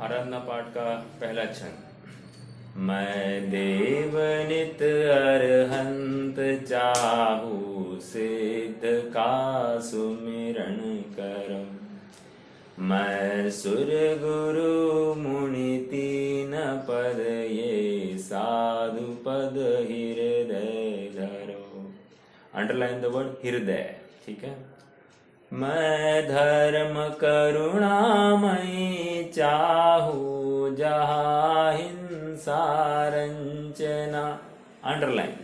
आराधना पाठ का पहला छंद। मैं देव नित अरहंत चाहू, सिद्ध का सुमिरन करम। मैं सुर गुरु मुनि तीन पद, ये साधु पद हृदय धरो। अंडरलाइन द वर्ड हृदय, ठीक है। मैं धर्म करुणामयी चाहू, जहाँ हिंसा रंचना। अंडरलाइन।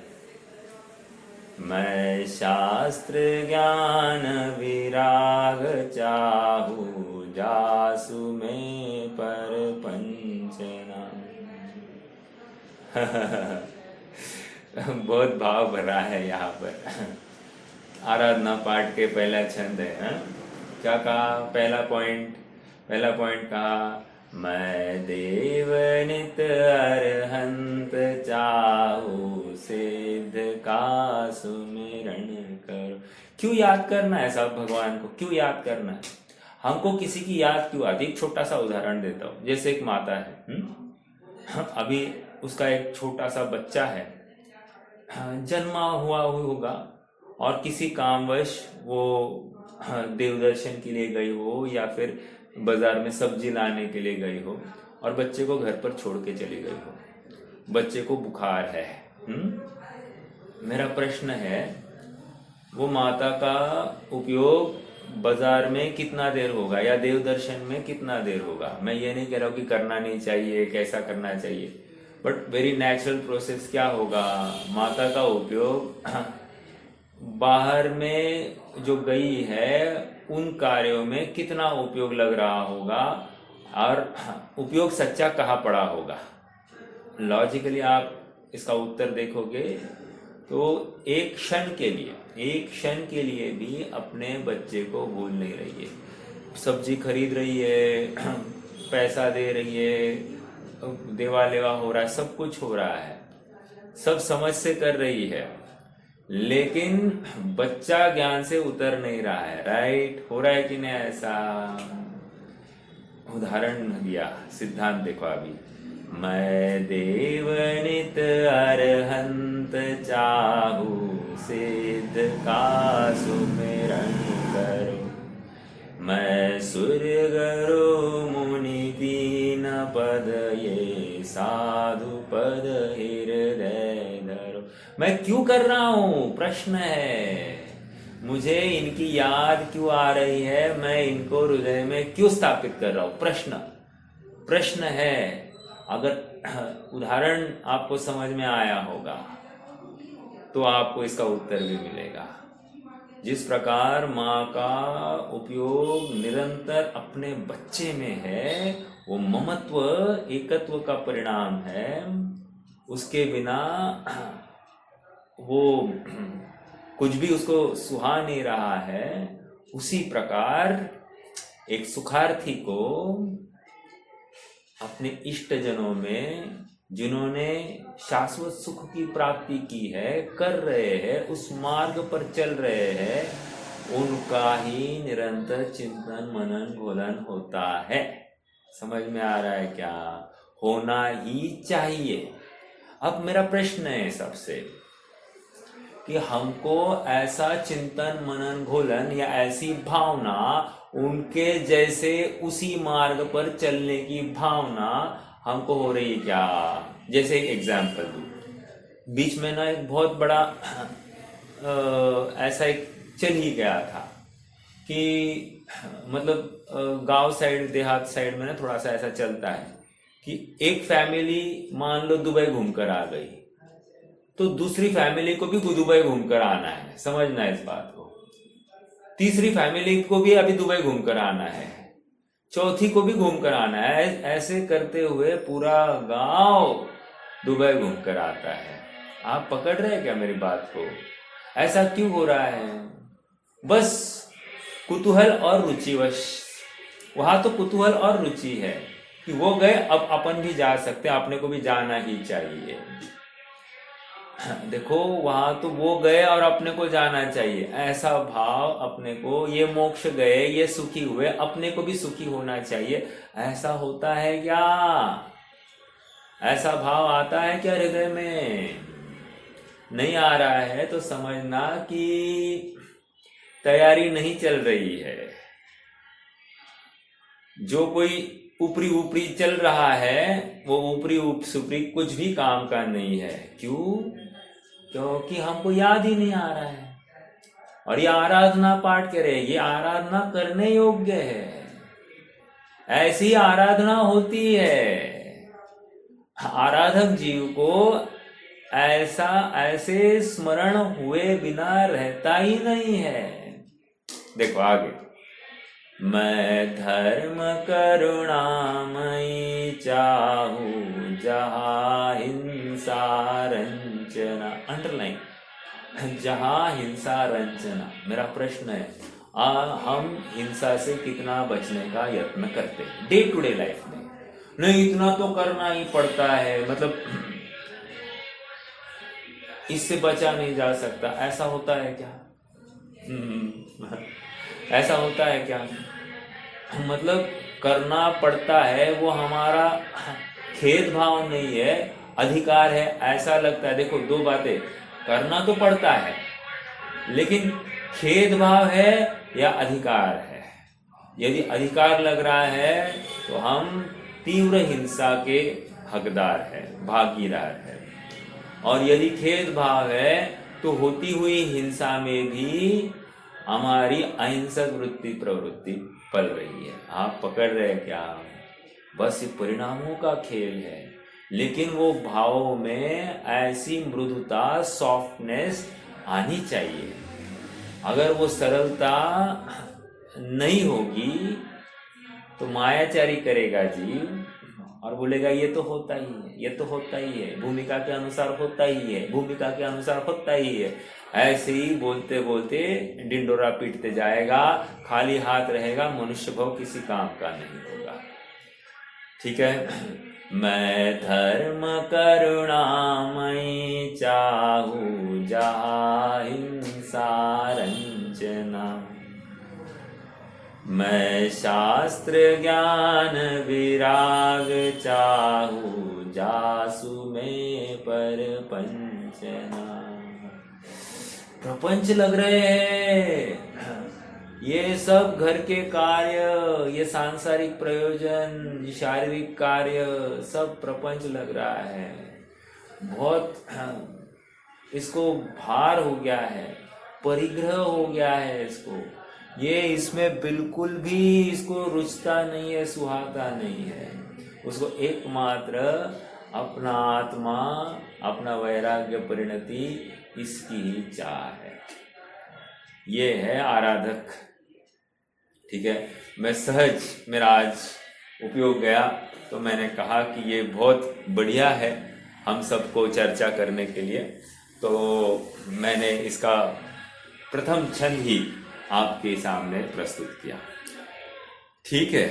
मैं शास्त्र ज्ञान विराग चाहू, जासु में पर पंचना। बहुत भाव भरा है यहाँ पर। आराधना पाठ के पहला छंद है। हा? क्या कहा? पहला पॉइंट कहा, मैं देव नित अरहंत चाहू, सिद्ध का सुमिरन करो। क्यों याद करना है सब भगवान को? क्यों याद करना है हमको? किसी की याद क्यों आती? एक छोटा सा उदाहरण देता हूँ। जैसे एक माता है, अभी उसका एक छोटा सा बच्चा है, जन्मा हुआ होगा और किसी कामवश वो देव दर्शन के लिए गई हो या फिर बाजार में सब्जी लाने के लिए गई हो और बच्चे को घर पर छोड़ के चली गई हो। बच्चे को बुखार है। मेरा प्रश्न है, वो माता का उपयोग बाजार में कितना देर होगा या देव दर्शन में कितना देर होगा? मैं ये नहीं कह रहा हूँ कि करना नहीं चाहिए, कैसा करना चाहिए, बट वेरी नेचुरल प्रोसेस क्या होगा? माता का उपयोग बाहर में जो गई है उन कार्यों में कितना उपयोग लग रहा होगा और उपयोग सच्चा कहाँ पड़ा होगा? लॉजिकली आप इसका उत्तर देखोगे तो एक क्षण के लिए भी अपने बच्चे को भूल नहीं रही है। सब्जी खरीद रही है, पैसा दे रही है, देवा लेवा हो रहा है, सब कुछ हो रहा है, सब समझ से कर रही है, लेकिन बच्चा ज्ञान से उतर नहीं रहा है। राइट? हो रहा है कि नहीं ऐसा? उदाहरण दिया, सिद्धांत देखो अभी। मैं देव नित अरहंत चाहू, सिद्ध का सुमिरन करो। मैं सूर्य गुरु मुनि तीन पद, ये साधु पद हृदय धरो। मैं क्यों कर रहा हूं? प्रश्न है। मुझे इनकी याद क्यों आ रही है? मैं इनको हृदय में क्यों स्थापित कर रहा हूं? प्रश्न है। अगर उदाहरण आपको समझ में आया होगा तो आपको इसका उत्तर भी मिलेगा। जिस प्रकार माँ का उपयोग निरंतर अपने बच्चे में है, वो ममत्व एकत्व का परिणाम है। उसके बिना वो कुछ भी उसको सुहा नहीं रहा है। उसी प्रकार एक सुखार्थी को अपने इष्ट जनों में, जिन्होंने शाश्वत सुख की प्राप्ति की है, कर रहे हैं, उस मार्ग पर चल रहे हैं, उनका ही निरंतर चिंतन मनन घोलन होता है। समझ में आ रहा है क्या? होना ही चाहिए। अब मेरा प्रश्न है सबसे कि हमको ऐसा चिंतन मनन घोलन या ऐसी भावना, उनके जैसे उसी मार्ग पर चलने की भावना हमको हो रही है क्या? जैसे एक एग्जाम्पल दूं, बीच में ना एक बहुत बड़ा ऐसा एक चल ही गया था कि मतलब गांव साइड, देहात साइड में ना थोड़ा सा ऐसा चलता है कि एक फैमिली मान लो दुबई घूमकर आ गई, तो दूसरी फैमिली को भी दुबई घूमकर आना है। समझना है इस बात को। तीसरी फैमिली को भी अभी दुबई घूमकर आना है, चौथी को भी घूमकर आना है। ऐसे करते हुए पूरा गांव दुबई घूमकर आता है। आप पकड़ रहे हैं क्या मेरी बात को? ऐसा क्यों हो रहा है? बस कुतूहल और रुचिवश। वहां तो कुतूहल और रुचि है कि वो गए, अब अपन भी जा सकते हैं, अपने को भी जाना ही चाहिए। देखो वहां तो वो गए और अपने को जाना चाहिए, ऐसा भाव अपने को, ये मोक्ष गए, ये सुखी हुए, अपने को भी सुखी होना चाहिए, ऐसा होता है क्या? ऐसा भाव आता है क्या हृदय में? नहीं आ रहा है तो समझना कि तैयारी नहीं चल रही है। जो कोई ऊपरी ऊपरी चल रहा है वो ऊपरी सुपरी कुछ भी काम का नहीं है। क्यों? क्योंकि हमको याद ही नहीं आ रहा है। और ये आराधना पाठ करे, ये आराधना करने योग्य है, ऐसी आराधना होती है। आराधक जीव को ऐसे स्मरण हुए बिना रहता ही नहीं है। देखो आगे, मैं धर्म करुणामयी चाहूं जहां हिंसा रंजना, अंडरलाइन, जहां हिंसा रंजना। मेरा प्रश्न है, हम हिंसा से कितना बचने का यत्न करते हैं डे टू डे लाइफ में? नहीं, इतना तो करना ही पड़ता है, मतलब इससे बचा नहीं जा सकता, ऐसा होता है क्या? ऐसा होता है क्या? मतलब करना पड़ता है, वो हमारा खेद भाव नहीं है, अधिकार है, ऐसा लगता है। देखो दो बातें, करना तो पड़ता है लेकिन खेद भाव है या अधिकार है। यदि अधिकार लग रहा है तो हम तीव्र हिंसा के हकदार है, भागीदार है। और यदि खेद भाव है तो होती हुई हिंसा में भी हमारी अहिंसक वृत्ति प्रवृत्ति पल रही है। आप पकड़ रहे क्या? बस ये परिणामों का खेल है, लेकिन वो भावों में ऐसी मृदुता, सॉफ्टनेस आनी चाहिए। अगर वो सरलता नहीं होगी तो मायाचारी करेगा जीव और बोलेगा ये तो होता ही है, ये तो होता ही है, भूमिका के अनुसार होता ही है, भूमिका के अनुसार होता ही है। ऐसे ही बोलते बोलते डिंडोरा पीटते जाएगा, खाली हाथ रहेगा, मनुष्य भाव किसी काम का नहीं होगा। ठीक है, मैं धर्म करुणामयी चाहूं जहां हिंसा रंजना, मैं शास्त्र ज्ञान विराग चाहूं जासु में पर पंचना। प्रपंच लग रहे हैं ये सब, घर के कार्य, ये सांसारिक प्रयोजन, शारीरिक कार्य, सब प्रपंच लग रहा है। बहुत इसको भार हो गया है, परिग्रह हो गया है इसको। ये इसमें बिल्कुल भी इसको रुचता नहीं है, सुहाता नहीं है। उसको एकमात्र अपना आत्मा, अपना वैराग्य परिणति, इसकी ही चाह है। ये है आराधक। ठीक है, मैं सहज, मेरा आज उपयोग गया तो मैंने कहा कि ये बहुत बढ़िया है हम सबको चर्चा करने के लिए। तो मैंने इसका प्रथम छंद ही आपके सामने प्रस्तुत किया। ठीक है,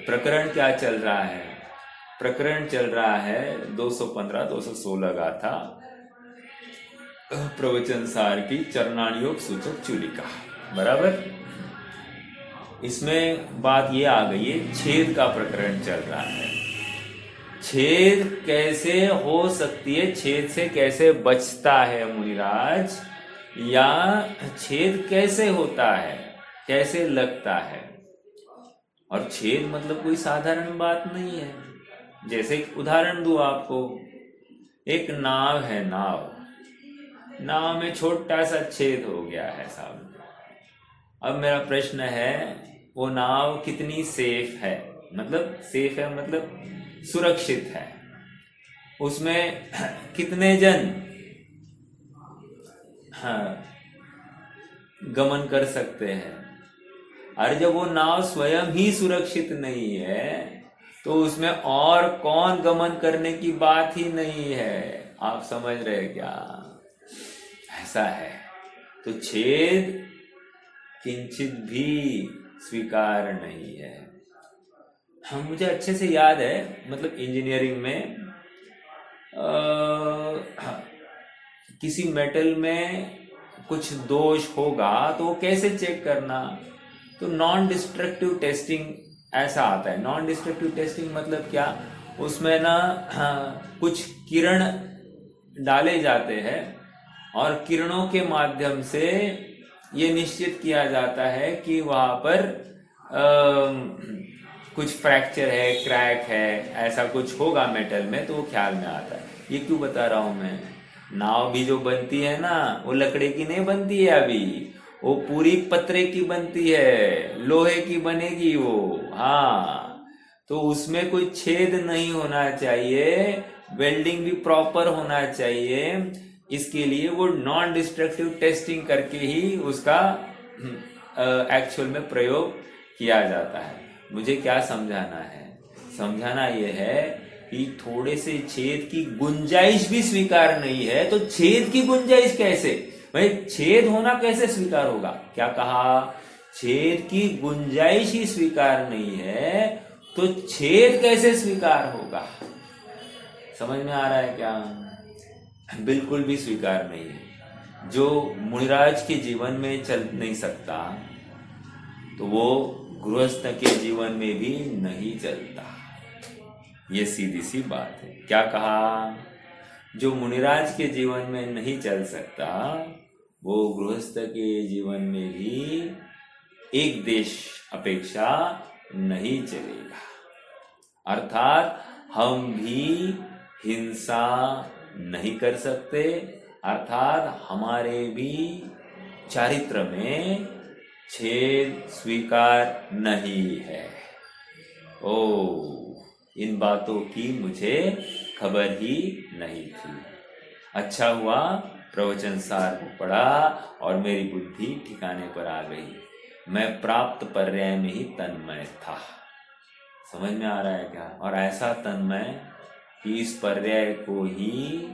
प्रकरण क्या चल रहा है? प्रकरण चल रहा है 215-216 गाथा प्रवचन सार की चरणायोग सूचक चूलिका, बराबर। इसमें बात ये आ गई है, छेद का प्रकरण चल रहा है। छेद कैसे हो सकती है, छेद से कैसे बचता है मुनिराज, या छेद कैसे होता है, कैसे लगता है। और छेद मतलब कोई साधारण बात नहीं है। जैसे उदाहरण दूं आपको, एक नाव है, नाव में छोटा सा छेद हो गया है साहब। अब मेरा प्रश्न है, वो नाव कितनी सेफ है, मतलब सेफ है मतलब सुरक्षित है, उसमें कितने जन गमन कर सकते हैं। और जब वो नाव स्वयं ही सुरक्षित नहीं है तो उसमें और कौन गमन करने की बात ही नहीं है। आप समझ रहे क्या? ऐसा है। तो छेद किंचित भी स्वीकार नहीं है। हाँ, मुझे अच्छे से याद है, मतलब इंजीनियरिंग में किसी मेटल में कुछ दोष होगा तो वो कैसे चेक करना? तो नॉन डिस्ट्रक्टिव टेस्टिंग ऐसा आता है। नॉन डिस्ट्रक्टिव टेस्टिंग मतलब क्या? उसमें ना कुछ किरण डाले जाते हैं और किरणों के माध्यम से ये निश्चित किया जाता है कि वहां पर कुछ फ्रैक्चर है, क्रैक है, ऐसा कुछ होगा मेटल में, तो वो ख्याल में आता है। ये क्यों बता रहा हूं मैं? नाव भी जो बनती है ना, वो लकड़ी की नहीं बनती है अभी, वो पूरी पत्रे की बनती है, लोहे की बनेगी वो। हाँ, तो उसमें कोई छेद नहीं होना चाहिए, वेल्डिंग भी प्रॉपर होना चाहिए। इसके लिए वो नॉन डिस्ट्रक्टिव टेस्टिंग करके ही उसका एक्चुअल में प्रयोग किया जाता है। मुझे क्या समझाना है? समझाना यह है कि थोड़े से छेद की गुंजाइश भी स्वीकार नहीं है, तो छेद की गुंजाइश कैसे? भाई छेद होना कैसे स्वीकार होगा? क्या कहा? छेद की गुंजाइश ही स्वीकार नहीं है तो छेद कैसे स्वीकार होगा? समझ में आ रहा है क्या? बिल्कुल भी स्वीकार नहीं है। जो मुनिराज के जीवन में चल नहीं सकता तो वो गृहस्थ के जीवन में भी नहीं चलता। ये सीधी सी बात है। क्या कहा? जो मुनिराज के जीवन में नहीं चल सकता वो गृहस्थ के जीवन में भी एक देश अपेक्षा नहीं चलेगा। अर्थात हम भी हिंसा नहीं कर सकते, अर्थात हमारे भी चारित्र में छेद स्वीकार नहीं है। ओ, इन बातों की मुझे खबर ही नहीं थी। अच्छा हुआ प्रवचन सार को पढ़ा और मेरी बुद्धि ठिकाने पर आ गई। मैं प्राप्त पर्याय में ही तन्मय था। समझ में आ रहा है क्या? और ऐसा तन्मय कि इस पर्याय को ही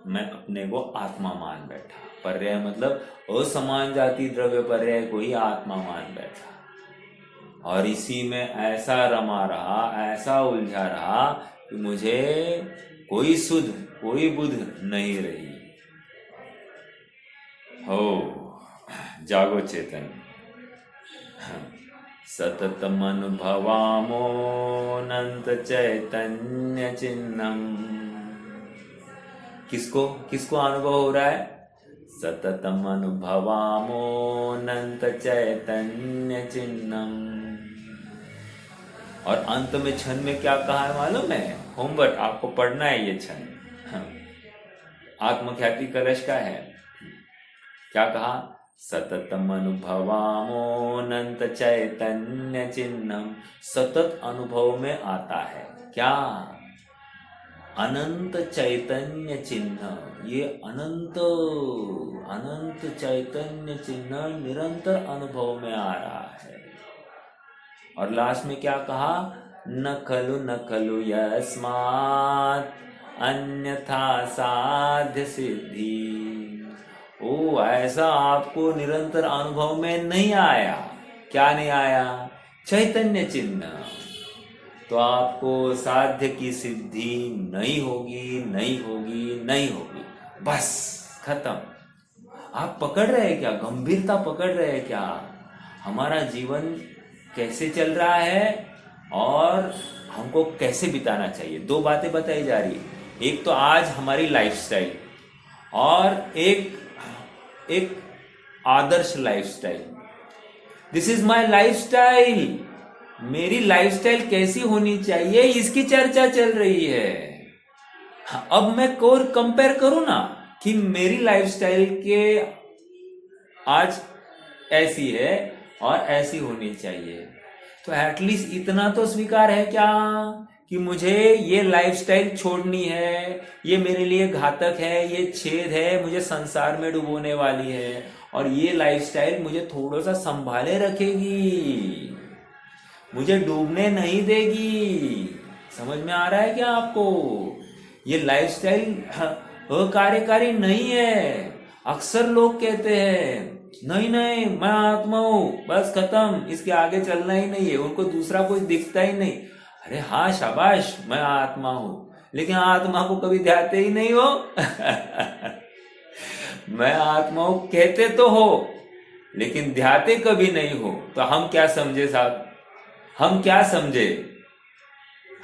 मैं अपने को आत्मा मान बैठा। पर्याय मतलब असमान जाति द्रव्य पर्याय को ही आत्मा मान बैठा और इसी में ऐसा रमा रहा, ऐसा उलझा रहा कि मुझे कोई सुध, कोई बुध नहीं रही। हो जागो चेतन। सततम अनुभवामो अनंत चैतन्य चिन्हम। किसको अनुभव हो रहा है? सततम अनुभवामो अनंत चैतन्य चिन्हम। और अंत में क्षण में क्या कहा है मालूम है? होमवर्क आपको पढ़ना है ये क्षण। आत्मख्याति कलश का है। क्या कहा? सततम अनुभवामो अनंत चैतन्य चिन्हम। सतत अनुभव में आता है क्या? अनंत चैतन्य चिन्ह। ये अनंत अनंत चैतन्य चिन्ह निरंतर अनुभव में आ रहा है। और लास्ट में क्या कहा? न खलु यस्मात् अन्यथा साध्य सिद्धि। ओ, ऐसा आपको निरंतर अनुभव में नहीं आया। क्या नहीं आया? चैतन्य चिन्ह। तो आपको साध्य की सिद्धि नहीं होगी, नहीं होगी, नहीं होगी। बस खत्म। आप पकड़ रहे हैं क्या? गंभीरता पकड़ रहे हैं क्या? हमारा जीवन कैसे चल रहा है और हमको कैसे बिताना चाहिए? दो बातें बताई जा रही है। एक तो आज हमारी लाइफस्टाइल और एक आदर्श lifestyle. This is my lifestyle. मेरी लाइफस्टाइल कैसी होनी चाहिए इसकी चर्चा चल रही है। अब मैं कंपेयर करूं ना कि मेरी लाइफस्टाइल के आज ऐसी है और ऐसी होनी चाहिए, तो एटलीस्ट इतना तो स्वीकार है क्या कि मुझे ये लाइफस्टाइल छोड़नी है, ये मेरे लिए घातक है, ये छेद है, मुझे संसार में डुबोने वाली है और ये लाइफस्टाइल मुझे थोड़ा सा संभाले रखेगी, मुझे डूबने नहीं देगी। समझ में आ रहा है क्या आपको? ये लाइफस्टाइल अकार्यकारी नहीं है। अक्सर लोग कहते हैं नहीं नहीं मैं आत्मा हूं, बस खत्म, इसके आगे चलना ही नहीं है, उनको दूसरा कोई दिखता ही नहीं। अरे हाँ शाबाश, मैं आत्मा हूं, लेकिन आत्मा को कभी ध्याते ही नहीं हो। मैं आत्माओं कहते तो हो लेकिन ध्याते कभी नहीं हो, तो हम क्या समझे साहब, हम क्या समझे?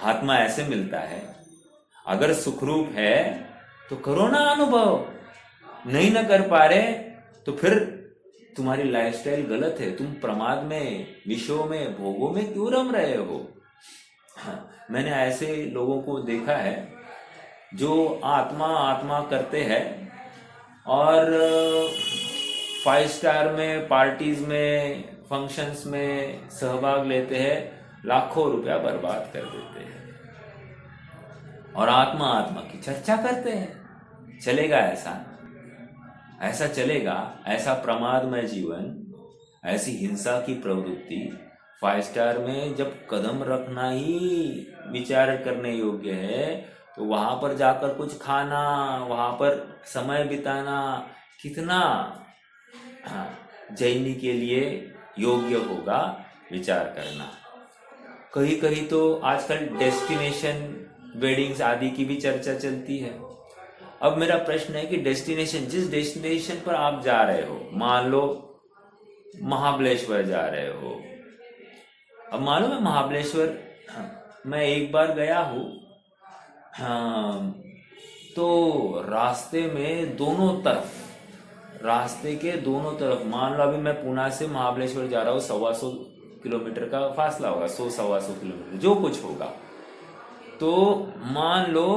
आत्मा ऐसे मिलता है, अगर सुखरूप है तो करो ना अनुभव, नहीं ना कर पा रहे तो फिर तुम्हारी लाइफस्टाइल गलत है, तुम प्रमाद में, विषयों में, भोगों में क्यों रम रहे हो? हाँ, मैंने ऐसे लोगों को देखा है जो आत्मा आत्मा करते हैं और 5 स्टार में, पार्टीज में, फंक्शंस में सहभाग लेते हैं, लाखों रुपया बर्बाद कर देते हैं और आत्मा आत्मा की चर्चा करते हैं। चलेगा ऐसा? ऐसा चलेगा? ऐसा प्रमादमय जीवन, ऐसी हिंसा की प्रवृत्ति 5 स्टार में जब कदम रखना ही विचार करने योग्य है, तो वहां पर जाकर कुछ खाना, वहां पर समय बिताना कितना जैनी के लिए योग्य होगा, विचार करना। कहीं कहीं तो आजकल डेस्टिनेशन वेडिंग्स आदि की भी चर्चा चलती है। अब मेरा प्रश्न है कि डेस्टिनेशन, जिस डेस्टिनेशन पर आप जा रहे हो, मान लो महाबलेश्वर जा रहे हो, अब मालूम है महाबलेश्वर, मैं एक बार गया हूँ, हाँ, तो रास्ते में दोनों तरफ, रास्ते के दोनों तरफ, मान लो अभी मैं पुणे से महाबलेश्वर जा रहा हूँ, 125 किलोमीटर का फासला होगा, 100-125 किलोमीटर जो कुछ होगा, तो मान लो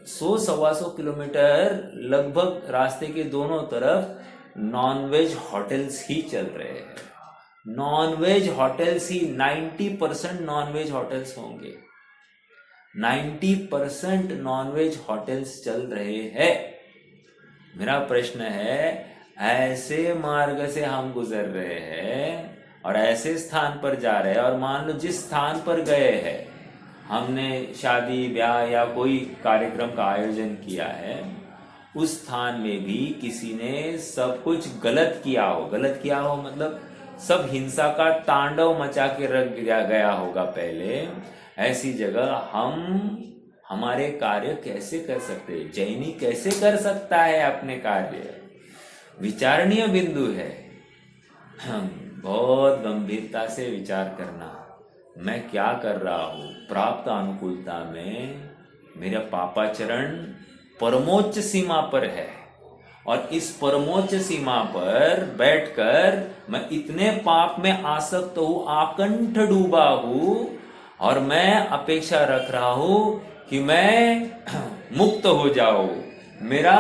100-125 किलोमीटर लगभग रास्ते के दोनों तरफ नॉनवेज होटल्स ही चल रहे हैं। नॉनवेज होटल्स ही, 90% नॉनवेज होटल्स होंगे, 90% नॉनवेज होटल्स चल रहे हैं। मेरा प्रश्न है, ऐसे मार्ग से हम गुजर रहे हैं और ऐसे स्थान पर जा रहे हैं, और मान लो जिस स्थान पर गए हैं, हमने शादी ब्याह या कोई कार्यक्रम का आयोजन किया है, उस स्थान में भी किसी ने सब कुछ गलत किया हो, गलत किया हो मतलब सब हिंसा का तांडव मचा के रख गया होगा पहले, ऐसी जगह हम हमारे कार्य कैसे कर सकते हैं? जैनी कैसे कर सकता है अपने कार्य? विचारणीय बिंदु है। बहुत गंभीरता से विचार करना, मैं क्या कर रहा हूँ। प्राप्त अनुकूलता में मेरा पापाचरण परमोच्च सीमा पर है, और इस परमोच्च सीमा पर बैठकर मैं इतने पाप में आसक्त हूँ, आकंठ डूबा हूँ, और मैं अपेक्षा रख रहा हूँ कि मैं मुक्त हो जाऊं, मेरा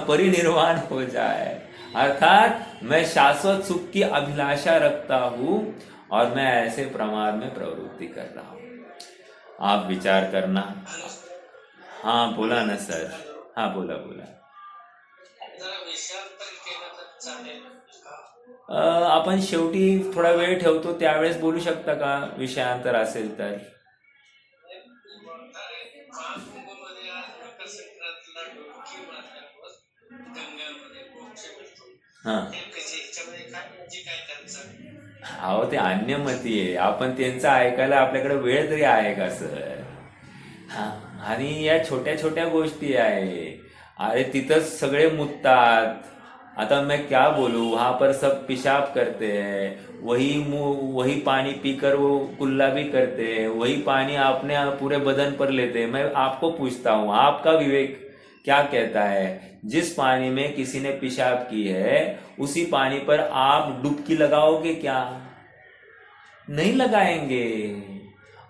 परिनिर्वाण हो जाए, अर्थात मैं शाश्वत सुख की अभिलाषा रखता हूं, और मैं ऐसे प्रमाद में प्रवृत्ति कर रहा हूं। आप विचार करना। हाँ बोला ना सर, हाँ बोला। आपण शेवटी थोडा वेळ ठेवतो, त्यावेळेस बोलू शकता का विषयांतर असेल तर? अहो ते अन्यमती आहे, आपण त्यांचं ऐकायला आपल्याकडे वेळ तरी आहे का सर? हा, आणि या छोट्या छोट्या गोष्टी आहे, अरे तिथंच सगळे मुततात। आता मैं क्या बोलूं, वहां पर सब पेशाब करते हैं, वही पानी पीकर वो कुल्ला भी करते हैं, वही पानी आपने पूरे बदन पर लेते हैं। मैं आपको पूछता हूँ, आपका विवेक क्या कहता है? जिस पानी में किसी ने पेशाब की है, उसी पानी पर आप डुबकी लगाओगे क्या? नहीं लगाएंगे।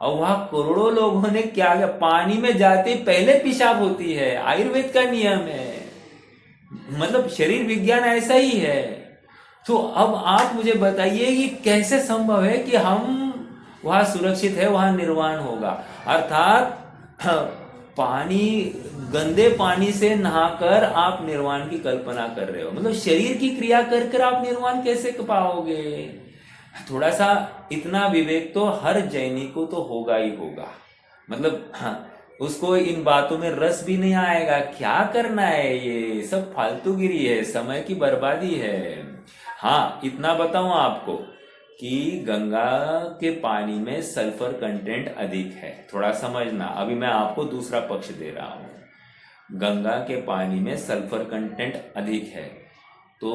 और वहां करोड़ों लोगों ने क्या किया, पानी में जाते पहले पेशाब होती है, आयुर्वेद का नियम है, मतलब शरीर विज्ञान ऐसा ही है। तो अब आप मुझे बताइए कि कैसे संभव है कि हम वहां सुरक्षित है, वहां निर्वाण होगा? अर्थात पानी, गंदे पानी से नहाकर आप निर्वाण की कल्पना कर रहे हो, मतलब शरीर की क्रिया कर कर आप निर्वाण कैसे पाओगे? थोड़ा सा इतना विवेक तो हर जैनी को तो होगा ही होगा, मतलब उसको इन बातों में रस भी नहीं आएगा। क्या करना है, ये सब फालतूगिरी है, समय की बर्बादी है। हाँ इतना बताऊं आपको कि गंगा के पानी में सल्फर कंटेंट अधिक है, थोड़ा समझना। अभी मैं आपको दूसरा पक्ष दे रहा हूं। गंगा के पानी में सल्फर कंटेंट अधिक है, तो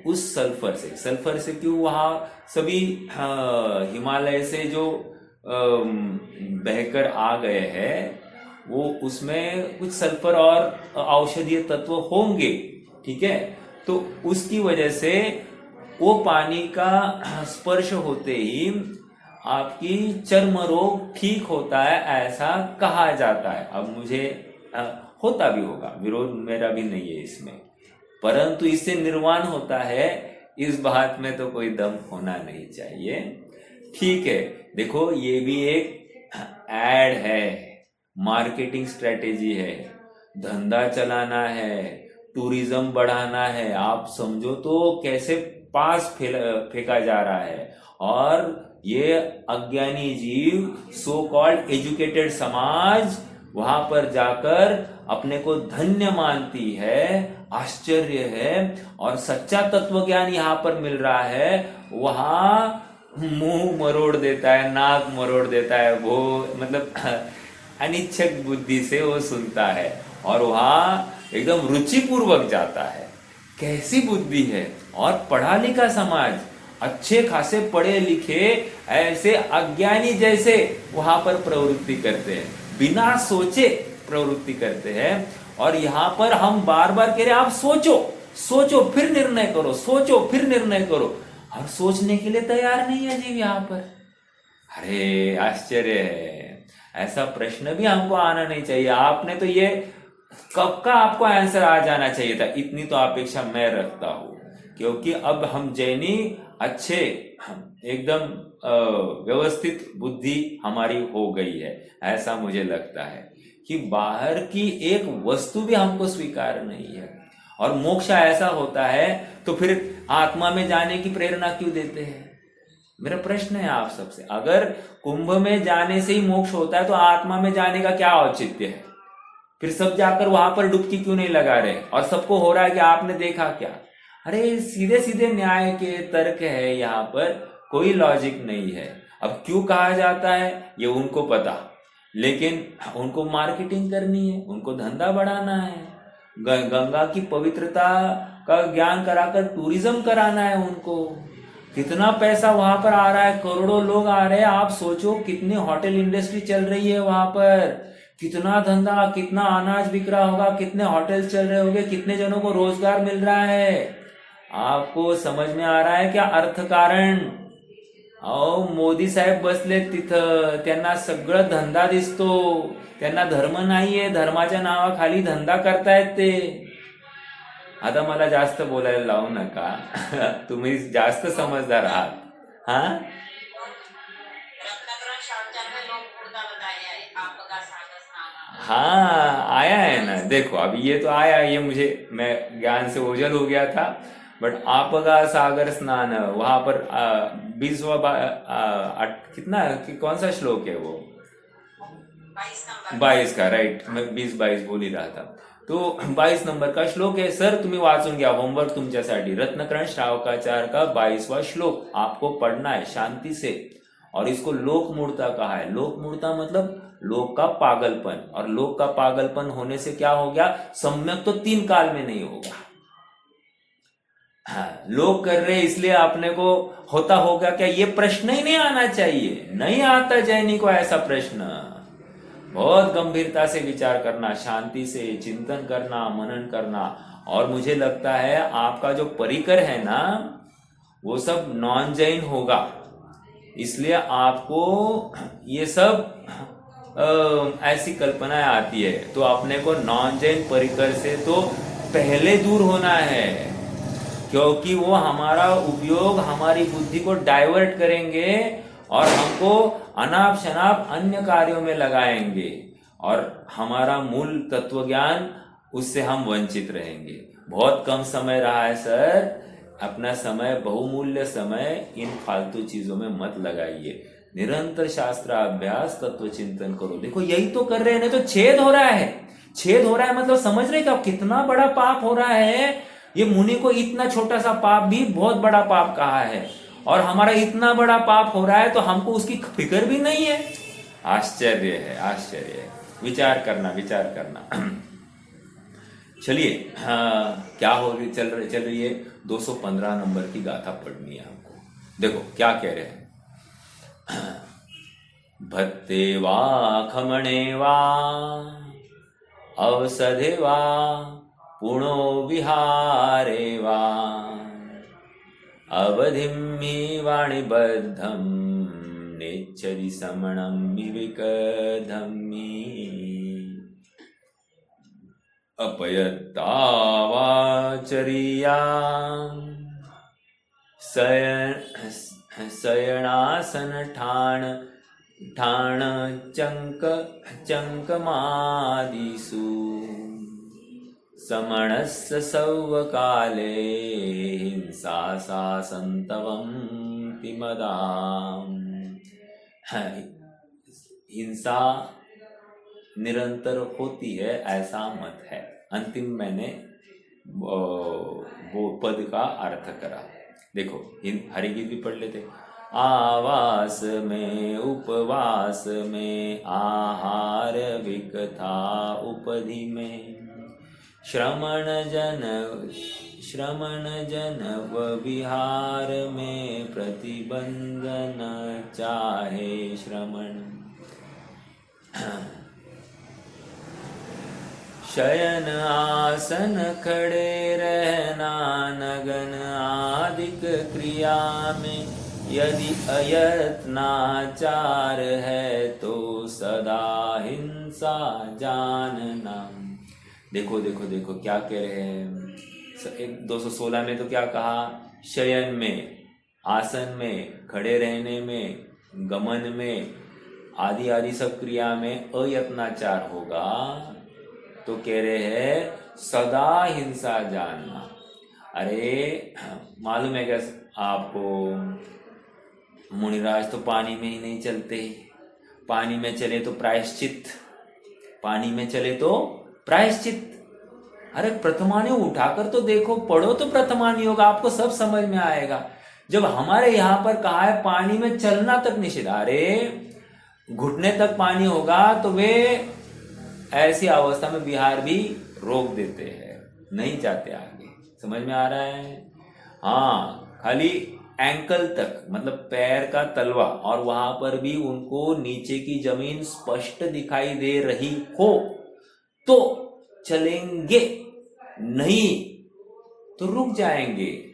उस सल्फर से क्यों वहाँ सभी हिमालय से जो बहकर आ गए हैं, वो उसमें कुछ सल्फर और औषधीय तत्व होंगे, ठीक है। तो उसकी वजह से वो पानी का स्पर्श होते ही आपकी चर्म रोग ठीक होता है, ऐसा कहा जाता है। अब मुझे होता भी होगा, विरोध मेरा भी नहीं है इसमें, परंतु इससे निर्वाण होता है, इस बात में तो कोई दम होना नहीं चाहिए, ठीक है। देखो ये भी एक ऐड है, मार्केटिंग स्ट्रेटेजी है, धंधा चलाना है, टूरिज्म बढ़ाना है, आप समझो तो कैसे पास फेंका जा रहा है। और ये अज्ञानी जीव, सो कॉल्ड एजुकेटेड समाज वहां पर जाकर अपने को धन्य मानती है, आश्चर्य है, और सच्चा तत्व ज्ञान यहाँ पर मिल रहा है, वहां मुंह मरोड़ देता है, नाक मरोड़ देता है, वो मतलब अनिच्छक बुद्धि से वो सुनता है और वहां एकदम रुचिपूर्वक जाता है। कैसी बुद्धि है। और पढ़ा लिखा समाज, अच्छे खासे पढ़े लिखे ऐसे अज्ञानी जैसे वहां पर प्रवृत्ति करते हैं, बिना सोचे प्रवृत्ति करते हैं। और यहाँ पर हम बार बार कह रहे हैं आप सोचो फिर निर्णय करो, सोचो फिर निर्णय करो, और सोचने के लिए तैयार नहीं है जीव यहाँ पर। अरे आश्चर्य है, ऐसा प्रश्न भी हमको आना नहीं चाहिए। आपने तो ये कब का आपको आंसर आ जाना चाहिए था, इतनी तो अपेक्षा मैं रखता हूं, क्योंकि अब हम जैनी अच्छे एकदम व्यवस्थित बुद्धि हमारी हो गई है, ऐसा मुझे लगता है कि बाहर की एक वस्तु भी हमको स्वीकार नहीं है। और मोक्ष ऐसा होता है तो फिर आत्मा में जाने की प्रेरणा क्यों देते हैं? मेरा प्रश्न है आप सबसे, अगर कुंभ में जाने से ही मोक्ष होता है तो आत्मा में जाने का क्या औचित्य है? फिर सब जाकर वहां पर डुबकी क्यों नहीं लगा रहे? और सबको हो रहा है कि आपने देखा क्या? अरे सीधे सीधे न्याय के तर्क है, यहाँ पर कोई लॉजिक नहीं है। अब क्यों कहा जाता है ये उनको पता, लेकिन उनको मार्केटिंग करनी है, उनको धंधा बढ़ाना है, गंगा की पवित्रता का ज्ञान कराकर टूरिज्म कराना है उनको। कितना पैसा वहां पर आ रहा है, करोड़ों लोग आ रहे हैं। आप सोचो कितनी होटल इंडस्ट्री चल रही है वहां पर, कितना धंधा, कितना अनाज बिक रहा होगा, कितने होटल चल रहे होंगे, कितने जनों को रोजगार मिल रहा है। आपको समझ में आ रहा है क्या अर्थकारण? अहो मोदी साहेब बसले तिथं, त्यांना सगळं धंदा दिसतो, त्यांना धर्म नाहीये, धर्माच्या नावाखाली धंदा करतायत ते। आता मला जास्त बोलायला लावू नका, तुम्ही जास्त समजदार आहात। हाँ हाँ आया है ना, देखो अभी ये तो आया, ये मुझे, मैं ज्ञान से ओझल हो गया था, बट आपका सागर स्नान वहां पर 20वां कितना, कौन सा श्लोक है वो? 22 का, राइट, मैं 20-22 बोल ही रहा था। तो 22 नंबर का श्लोक है सर, तुम्ही वाचून घ्या, होमवर्क तुमच्यासाठी। रत्नकरण श्रावकाचार का 22वां श्लोक आपको पढ़ना है शांति से। और इसको लोक मूर्ता कहा है। लोक मूर्ता मतलब लोक का पागलपन, और लोक का पागलपन होने से क्या हो गया? सम्यक तो 3 काल में नहीं होगा। हाँ, लोग कर रहे इसलिए अपने को होता होगा क्या? ये प्रश्न ही नहीं आना चाहिए, नहीं आता जैनी को ऐसा प्रश्न। बहुत गंभीरता से विचार करना, शांति से चिंतन करना, मनन करना। और मुझे लगता है आपका जो परिकर है ना, वो सब नॉन जैन होगा, इसलिए आपको ये सब ऐसी कल्पनाएं आती है। तो अपने को नॉन जैन परिकर से तो पहले दूर होना है, क्योंकि वो हमारा उपयोग, हमारी बुद्धि को डाइवर्ट करेंगे और हमको अनाप शनाप अन्य कार्यों में लगाएंगे, और हमारा मूल तत्व ज्ञान उससे हम वंचित रहेंगे। बहुत कम समय रहा है सर, अपना समय, बहुमूल्य समय इन फालतू चीजों में मत लगाइए। निरंतर शास्त्र अभ्यास, तत्व चिंतन करो। देखो यही तो कर रहे हैं, नहीं तो छेद हो रहा है। छेद हो रहा है मतलब समझ रहे क्या कितना बड़ा पाप हो रहा है? ये मुनि को इतना छोटा सा पाप भी बहुत बड़ा पाप कहा है, और हमारा इतना बड़ा पाप हो रहा है तो हमको उसकी फिक्र भी नहीं है। आश्चर्य है, आश्चर्य है। विचार करना, विचार करना। चलिए, हाँ, क्या चल रही है 215 नंबर की गाथा पढ़नी है हमको। देखो क्या कह रहे हैं। भत्ते वा खमणे वा अवसधे वा पुणो विहारे वा अवधिं हि वाणिबद्धं नेच्छति समणं विविकधम्मि अपयत्तावाचरिया शयनासन ठाण चङ्कमादिषु समणस्य सौवकाले हिंसा सा संतवं तिमदाम। हिंसा निरंतर होती है ऐसा मत है। अंतिम मैंने वो पद का अर्थ करा। देखो हरिगीत भी पढ़ लेते। आवास में उपवास में आहार विकथा उपधि में श्रमण जन व विहार में प्रतिबंधन चाहे श्रमण। शयन आसन खड़े रहना नगन आदिक क्रिया में यदि अयत्नाचार है तो सदा हिंसा जानना। देखो देखो देखो क्या कह रहे हैं। 216 में तो क्या कहा, शयन में, आसन में, खड़े रहने में, गमन में, आदि आदि सब क्रिया में अयत्नाचार होगा तो कह रहे हैं सदा हिंसा जानना। अरे मालूम है क्या आपको, मुनिराज तो पानी में ही नहीं चलते। पानी में चले तो प्रायश्चित, पानी में चले तो प्रायश्चित। अरे प्रथमानी उठाकर तो देखो, पढ़ो तो प्रथमानी होगा, आपको सब समझ में आएगा। जब हमारे यहाँ पर कहा है पानी में चलना तक निषेध, अरे घुटने तक पानी होगा तो वे ऐसी अवस्था में विहार भी रोक देते हैं, नहीं जाते आगे। समझ में आ रहा है? हाँ, खाली एंकल तक, मतलब पैर का तलवा, और वहां पर भी उनको नीचे की जमीन स्पष्ट दिखाई दे रही हो तो चलेंगे, नहीं तो रुक जाएंगे।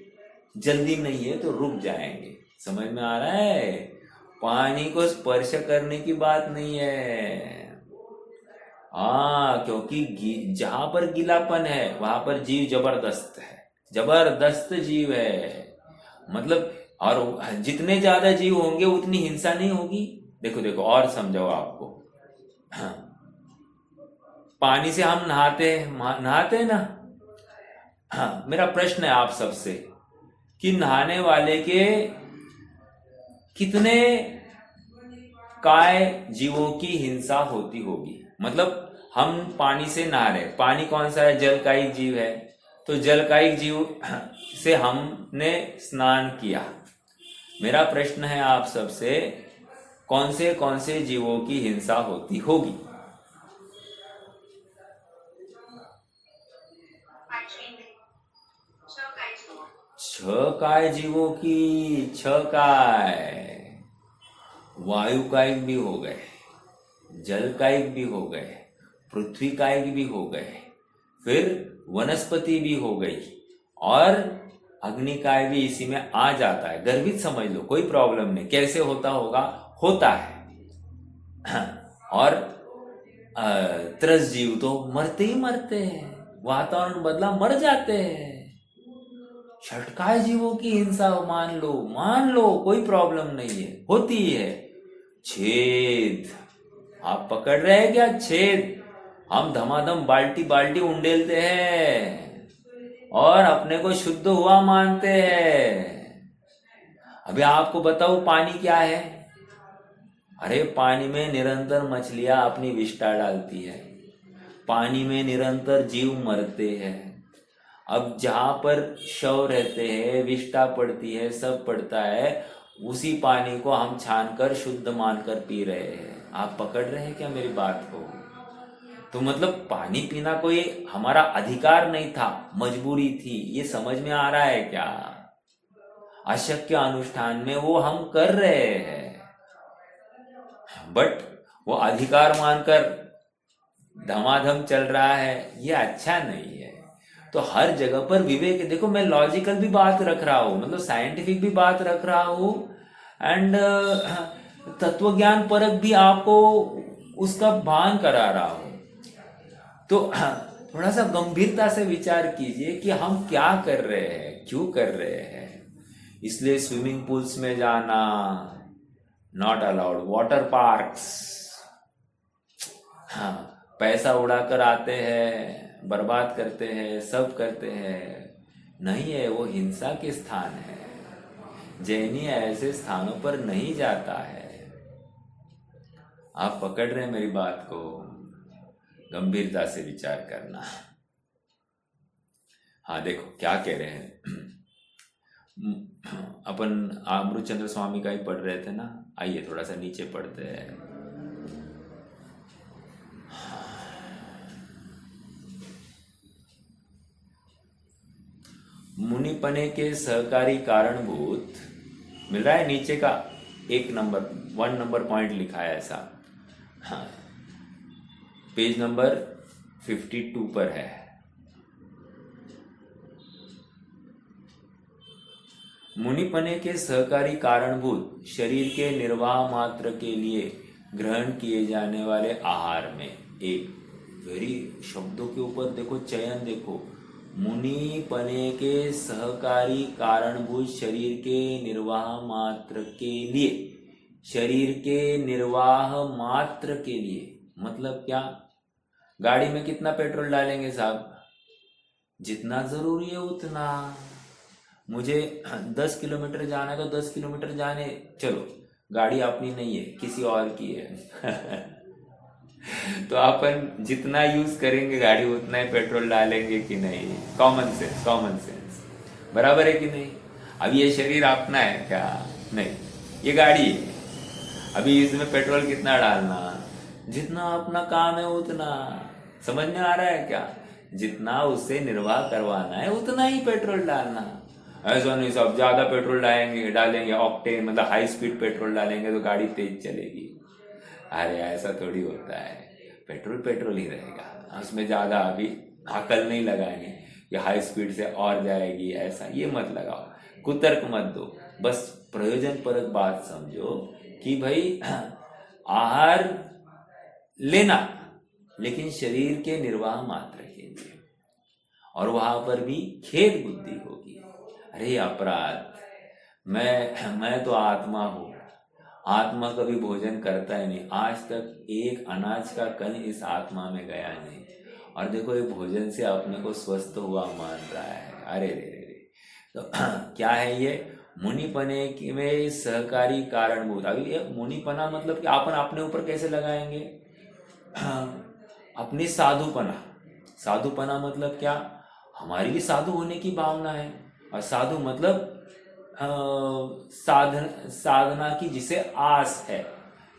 जल्दी नहीं है तो रुक जाएंगे। समझ में आ रहा है? पानी को स्पर्श करने की बात नहीं है। हाँ, क्योंकि जहां पर गीलापन है वहां पर जीव जबरदस्त है, जबरदस्त जीव है। मतलब और जितने ज्यादा जीव होंगे उतनी हिंसा नहीं होगी। देखो देखो और समझाओ आपको। हाँ, पानी से हम नहाते हैं ना। हाँ, मेरा प्रश्न है आप सबसे कि नहाने वाले के कितने काय जीवों की हिंसा होती होगी। मतलब हम पानी से नहा रहे, पानी कौन सा है? जलकायिक जीव है, तो जलकायिक जीव से हमने स्नान किया। मेरा प्रश्न है आप सबसे, कौन से जीवों की हिंसा होती होगी? छह काय जीवों की, छह काय। वायु कायिक भी हो गए, जल कायिक भी हो गए, पृथ्वी कायिक भी हो गए, फिर वनस्पति भी हो गई, और अग्नि काय भी इसी में आ जाता है। गर्भित समझ लो, कोई प्रॉब्लम नहीं। कैसे होता होगा? होता है। और त्रस जीव तो मरते ही मरते हैं, वातावरण बदला मर जाते हैं। छटकाए जीवों की हिंसा मान लो, कोई प्रॉब्लम नहीं है, होती है। छेद, आप पकड़ रहे हैं क्या? छेद हम धमाधम बाल्टी बाल्टी उंडेलते हैं और अपने को शुद्ध हुआ मानते हैं। अभी आपको बताओ पानी क्या है? अरे पानी में निरंतर मछलियां अपनी विष्ठा डालती है, पानी में निरंतर जीव मरते हैं। अब जहां पर शव रहते हैं, विष्ठा पड़ती है, सब पड़ता है, उसी पानी को हम छानकर शुद्ध मानकर पी रहे हैं। आप पकड़ रहे हैं क्या मेरी बात को? तो मतलब पानी पीना कोई हमारा अधिकार नहीं था, मजबूरी थी, ये समझ में आ रहा है क्या? अशक्य अनुष्ठान में वो हम कर रहे हैं, बट वो अधिकार मानकर धमाधम चल रहा है, ये अच्छा नहीं है। तो हर जगह पर विवेक, देखो मैं लॉजिकल भी बात रख रहा हूँ, मतलब साइंटिफिक भी बात रख रहा हूँ, एंड तत्वज्ञान परक भी आपको उसका भान करा रहा हूँ। तो थोड़ा सा गंभीरता से विचार कीजिए कि हम क्या कर रहे हैं, क्यों कर रहे हैं। इसलिए स्विमिंग पूल्स में जाना नॉट अलाउड, वाटर पार्क्स, हाँ, पैसा उड़ाकर आते हैं, बर्बाद करते हैं, सब करते हैं, नहीं है, वो हिंसा के स्थान है। जैनी ऐसे स्थानों पर नहीं जाता है। आप पकड़ रहे हैं मेरी बात को? गंभीरता से विचार करना। हाँ देखो क्या कह रहे हैं। अपन अमृतचंद्र स्वामी का ही पढ़ रहे थे ना, आइए थोड़ा सा नीचे पढ़ते हैं। मुनिपने के सहकारी कारणभूत, मिल रहा है नीचे का 1 नंबर पॉइंट लिखा है ऐसा, हाँ, पेज नंबर 52 पर है। मुनिपने के सहकारी कारणभूत शरीर के निर्वाह मात्र के लिए ग्रहण किए जाने वाले आहार में, एक वेरी शब्दों के ऊपर देखो, चयन देखो, मुनिपने के सहकारी कारणभूत शरीर के निर्वाह मात्र के लिए, शरीर के निर्वाह मात्र के लिए मतलब क्या? गाड़ी में कितना पेट्रोल डालेंगे साहब? जितना जरूरी है उतना। मुझे 10 किलोमीटर जाना है तो 10 किलोमीटर जाने, चलो गाड़ी अपनी नहीं है, किसी और की है तो अपन जितना यूज करेंगे गाड़ी उतना ही पेट्रोल डालेंगे कि नहीं? कॉमन सेंस, कॉमन सेंस, बराबर है कि नहीं? अब ये शरीर अपना है क्या? नहीं, ये गाड़ी है। अभी इसमें पेट्रोल कितना डालना? जितना अपना काम है उतना। समझ में आ रहा है क्या? जितना उससे निर्वाह करवाना है उतना ही पेट्रोल डालना। ऐसा नहीं सब ज्यादा पेट्रोल डालेंगे ऑक्टेन, मतलब हाई स्पीड पेट्रोल डालेंगे तो गाड़ी तेज चलेगी। अरे ऐसा थोड़ी होता है, पेट्रोल पेट्रोल ही रहेगा, उसमें ज्यादा अभी अकल नहीं लगाएंगे कि हाई स्पीड से और जाएगी, ऐसा ये मत लगाओ, कुतर्क मत दो, बस प्रयोजन परक बात समझो कि भाई आहार लेना लेकिन शरीर के निर्वाह मात्र के लिए, और वहां पर भी खेद बुद्धि होगी। अरे अपराध, मैं तो आत्मा हूं, आत्मा कभी भोजन करता ही नहीं, आज तक एक अनाज का कण इस आत्मा में गया नहीं, और देखो ये भोजन से अपने को स्वस्थ हुआ मान रहा है। अरे रे रे रे, तो क्या है ये? मुनिपने में सहकारी कारणभूत। अभी ये मुनिपना मतलब कि अपन अपने ऊपर कैसे लगाएंगे? अपनी साधुपना। साधुपना मतलब क्या? हमारी भी साधु होने की भावना है, और साधु मतलब साधना की जिसे आस है,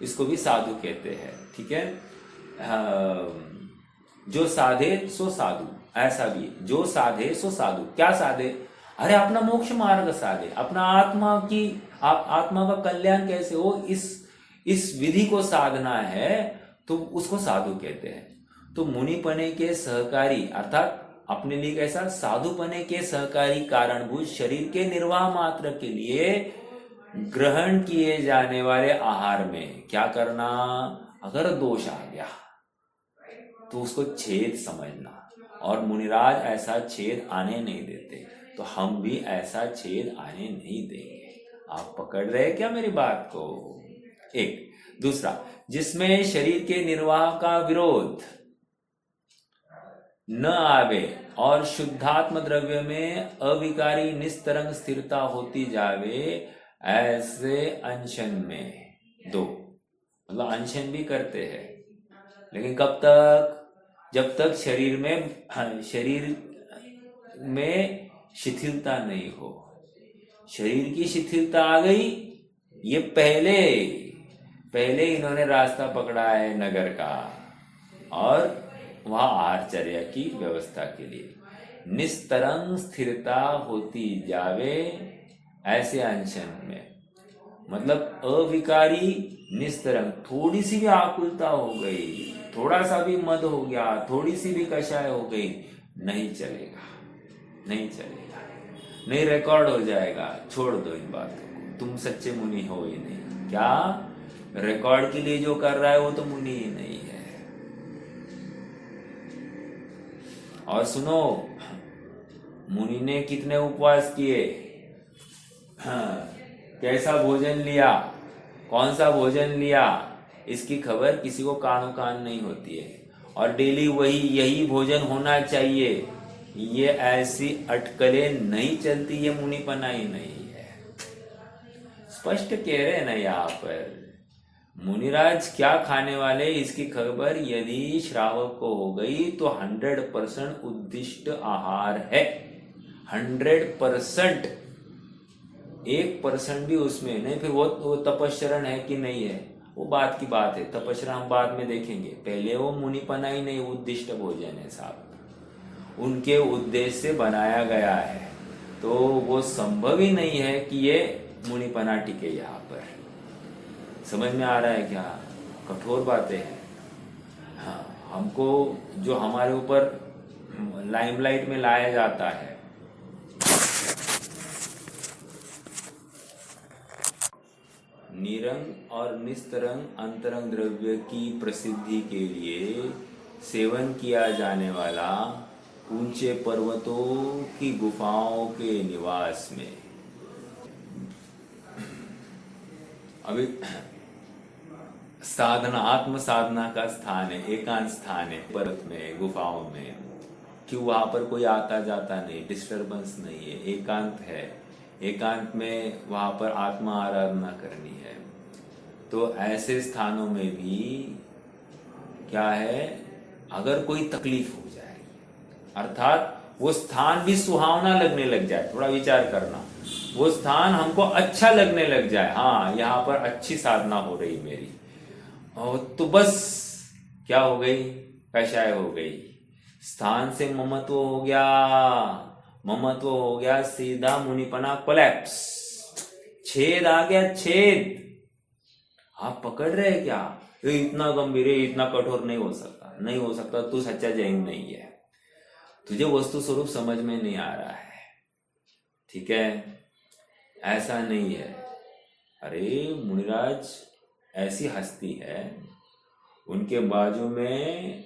इसको भी साधु कहते हैं, ठीक है? जो साधे सो साधु, ऐसा भी, जो साधे सो साधु। क्या साधे? अरे अपना मोक्ष मार्ग साधे, अपना आत्मा का कल्याण कैसे हो, इस विधि को साधना है, तो उसको साधु कहते हैं। तो मुनिपने के सहकारी अर्थात अपने लिए कैसा? साधुपने के सहकारी कारणभूत शरीर के निर्वाह मात्र के लिए ग्रहण किए जाने वाले आहार में क्या करना? अगर दोष आ गया तो उसको छेद समझना, और मुनिराज ऐसा छेद आने नहीं देते, तो हम भी ऐसा छेद आने नहीं देंगे। आप पकड़ रहे हैं क्या मेरी बात को? एक दूसरा, जिसमें शरीर के निर्वाह का विरोध न आवे और शुद्धात्म द्रव्य में अविकारी निस्तरंग स्थिरता होती जावे, ऐसे अनशन में। दो मतलब अनशन भी करते हैं, लेकिन कब तक? जब तक शरीर में शिथिलता नहीं हो। शरीर की शिथिलता आ गई, ये पहले इन्होंने रास्ता पकड़ा है नगर का, और वह आहारचर्या की व्यवस्था के लिए। निस्तरंग स्थिरता होती जावे ऐसे अनशन में, मतलब अविकारी निस्तरंग। थोड़ी सी भी आकुलता हो गई, थोड़ा सा भी मद हो गया, थोड़ी सी भी कषाय हो गई, नहीं चलेगा, नहीं चलेगा, नहीं, रिकॉर्ड हो जाएगा। छोड़ दो इन बातों को, तुम सच्चे मुनि हो ही नहीं। क्या रिकॉर्ड के लिए जो कर रहा है वो तो मुनि ही नहीं है। और सुनो, मुनि ने कितने उपवास किए, हाँ, कैसा भोजन लिया, कौन सा भोजन लिया, इसकी खबर किसी को कानो कान नहीं होती है। और डेली वही यही भोजन होना चाहिए, ये ऐसी अटकलें नहीं चलती, ये मुनिपना ही नहीं है। स्पष्ट कह रहे हैं ना यहाँ पर, मुनिराज क्या खाने वाले इसकी खबर यदि श्रावक को हो गई तो 100% उद्दिष्ट आहार है, 100%। 1% भी उसमें नहीं। फिर वो तपश्चरण है कि नहीं है, वो बात की बात है, तपश्चरण हम बाद में देखेंगे। पहले वो मुनिपना ही नहीं, उद्दिष्ट भोजन है साहब, उनके उद्देश्य से बनाया गया है, तो वो संभव ही नहीं है कि ये मुनिपना टिके यहाँ पर। समझ में आ रहा है क्या? कठोर बातें हैं। हाँ, हमको जो हमारे ऊपर लाइमलाइट में लाया जाता है, निरंग और निस्तरंग अंतरंग द्रव्य की प्रसिद्धि के लिए सेवन किया जाने वाला ऊंचे पर्वतों की गुफाओं के निवास में। अभी साधना, आत्म साधना का स्थान है, एकांत स्थान है पर्वत में, गुफाओं में। क्यों? वहां पर कोई आता जाता नहीं, डिस्टरबेंस नहीं है, एकांत है। एकांत में वहां पर आत्मा आराधना करनी है। तो ऐसे स्थानों में भी क्या है, अगर कोई तकलीफ हो जाए, अर्थात वो स्थान भी सुहावना लगने लग जाए, थोड़ा विचार करना, वो स्थान हमको अच्छा लगने लग जाए, हाँ यहाँ पर अच्छी साधना हो रही मेरी, और तो बस क्या हो गई, कषाय हो गई, स्थान से ममत्व हो गया, ममत्व हो गया, सीधा मुनिपना कोलैप्स, छेद आ गया, छेद। आप पकड़ रहे हैं क्या? ये इतना गंभीर है, इतना कठोर नहीं हो सकता, नहीं हो सकता, तू सच्चा जैन नहीं है, तुझे वस्तु स्वरूप समझ में नहीं आ रहा है, ठीक है? ऐसा नहीं है। अरे मुनिराज ऐसी हस्ती है, उनके बाजू में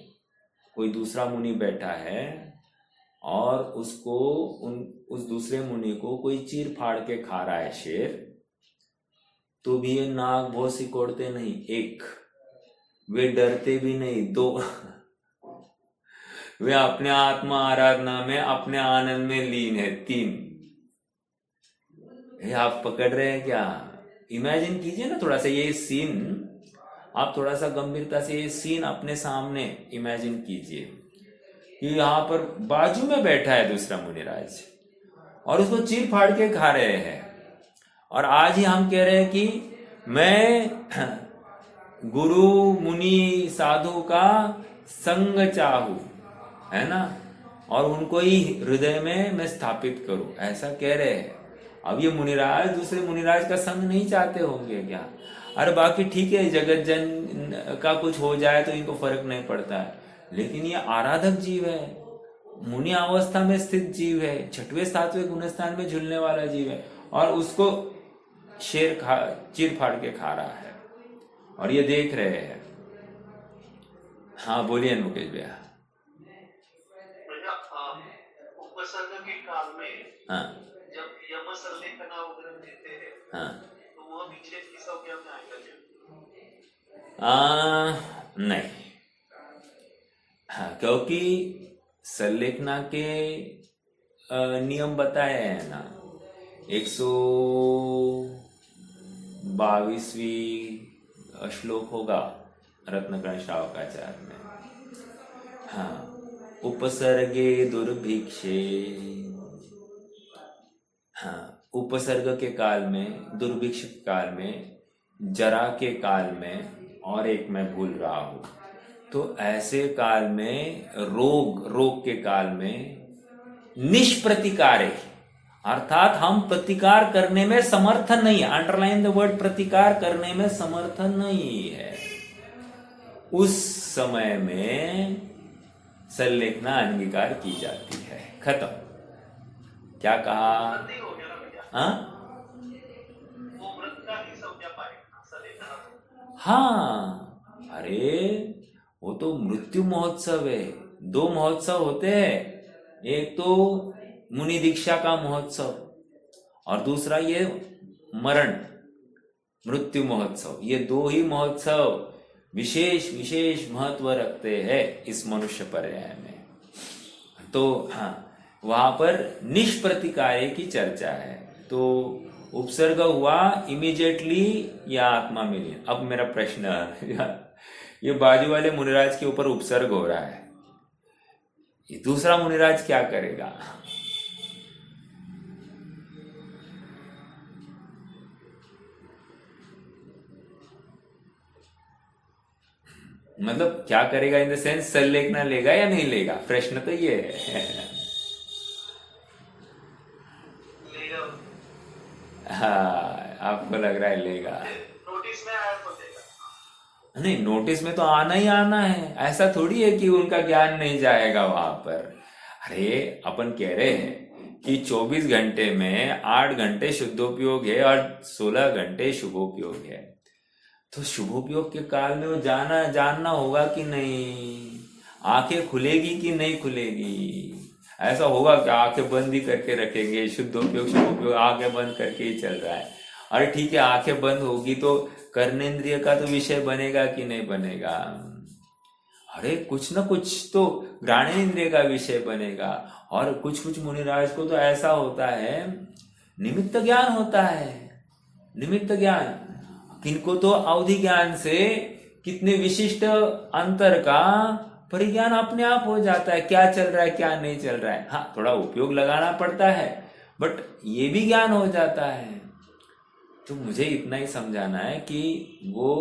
कोई दूसरा मुनि बैठा है और उसको उस दूसरे मुनि को कोई चीर फाड़ के खा रहा है शेर, तो भी ये नाक बहुत सिकोड़ते नहीं, एक, वे डरते भी नहीं, दो, वे अपने आत्मा आराधना में, अपने आनंद में लीन है, तीन। आप पकड़ रहे हैं क्या? इमेजिन कीजिए ना थोड़ा सा ये सीन, आप थोड़ा सा गंभीरता से ये सीन अपने सामने इमेजिन कीजिए कि यहाँ पर बाजू में बैठा है दूसरा मुनिराज और उसको चीर फाड़ के खा रहे हैं। और आज ही हम कह रहे हैं कि मैं गुरु मुनि साधु का संग चाहूं, है ना, और उनको ही हृदय में मैं स्थापित करूं, ऐसा कह रहे हैं। अब ये मुनिराज दूसरे मुनिराज का संग नहीं चाहते होंगे क्या? अरे बाकी ठीक है, जगत जन का कुछ हो जाए तो इनको फर्क नहीं पड़ता है, लेकिन ये आराधक जीव है, मुनि अवस्था में स्थित जीव है, 6वें 7वें गुणस्थान में झूलने वाला जीव है, और उसको शेर चीर फाड़ के खा रहा है और ये देख रहे हैं। हाँ बोलिए मुकेश भैया। उपसर्ग के काल में हाँ, जब यम संलेखना वगैरह देते हैं, हाँ, तो वो निषेध की संज्ञा में आएगा क्या? नहीं, हाँ, क्योंकि संलेखना के नियम बताए हैं ना, 122वीं श्लोक होगा रत्नकर्ण श्रावकाचार्य में। हाँ, उपसर्गे दुर्भिक्षे, हाँ, उपसर्ग के काल में, दुर्भिक्ष के काल में, जरा के काल में, और एक मैं भूल रहा हूं, तो ऐसे काल में रोग के काल में निष्प्रतिकारे, अर्थात हम प्रतिकार करने में समर्थ नहीं, अंडरलाइन द वर्ड, प्रतिकार करने में समर्थ नहीं है, उस समय में संलेखना अंगीकार की जाती है। खत्म। क्या कहा? नहीं हो गया ना भैया, हाँ वो व्रत का ही समझा पाएगा सलेखना। हाँ, अरे वो तो मृत्यु महोत्सव है। 2 महोत्सव होते हैं, एक तो मुनि दीक्षा का महोत्सव और दूसरा ये मरण मृत्यु महोत्सव। ये 2 ही महोत्सव विशेष विशेष महत्व रखते हैं इस मनुष्य पर्याय में। तो हाँ, वहां पर निष्प्रतिकार्य की चर्चा है। तो उपसर्ग हुआ इमीडिएटली या आत्मा मिली। अब मेरा प्रश्न, ये बाजू वाले मुनिराज के ऊपर उपसर्ग हो रहा है, ये दूसरा मुनिराज क्या करेगा? मतलब क्या करेगा इन द सेंस, संलेखना लेगा या नहीं लेगा? प्रश्न तो ये है। लेगा, हाँ, आपको लग रहा है लेगा। नोटिस में आया तो देगा। नहीं, नोटिस में तो आना ही आना है, ऐसा थोड़ी है कि उनका ज्ञान नहीं जाएगा वहां पर। अरे अपन कह रहे हैं कि 24 घंटे में 8 घंटे शुद्धोपयोग है और 16 घंटे शुभोपयोग है। तो शुभोपयोग के काल में वो जानना होगा कि नहीं, आंखें खुलेगी कि नहीं खुलेगी। ऐसा होगा कि आंखें बंद ही करके रखेंगे, शुद्धोपयोग शुभोपयोग आंखें बंद करके ही चल रहा है। अरे ठीक है, आंखें बंद होगी तो कर्मेंद्रिय का तो विषय बनेगा कि नहीं बनेगा? अरे कुछ ना कुछ तो घ्राणेन्द्रिय का विषय बनेगा। और कुछ कुछ मुनिराज को तो ऐसा होता है, निमित्त ज्ञान होता है, निमित्त ज्ञान। किनको तो अवधि ज्ञान से कितने विशिष्ट अंतर का परिज्ञान अपने आप हो जाता है, क्या चल रहा है क्या नहीं चल रहा है। हाँ, थोड़ा उपयोग लगाना पड़ता है, बट ये भी ज्ञान हो जाता है। तो मुझे इतना ही समझाना है कि वो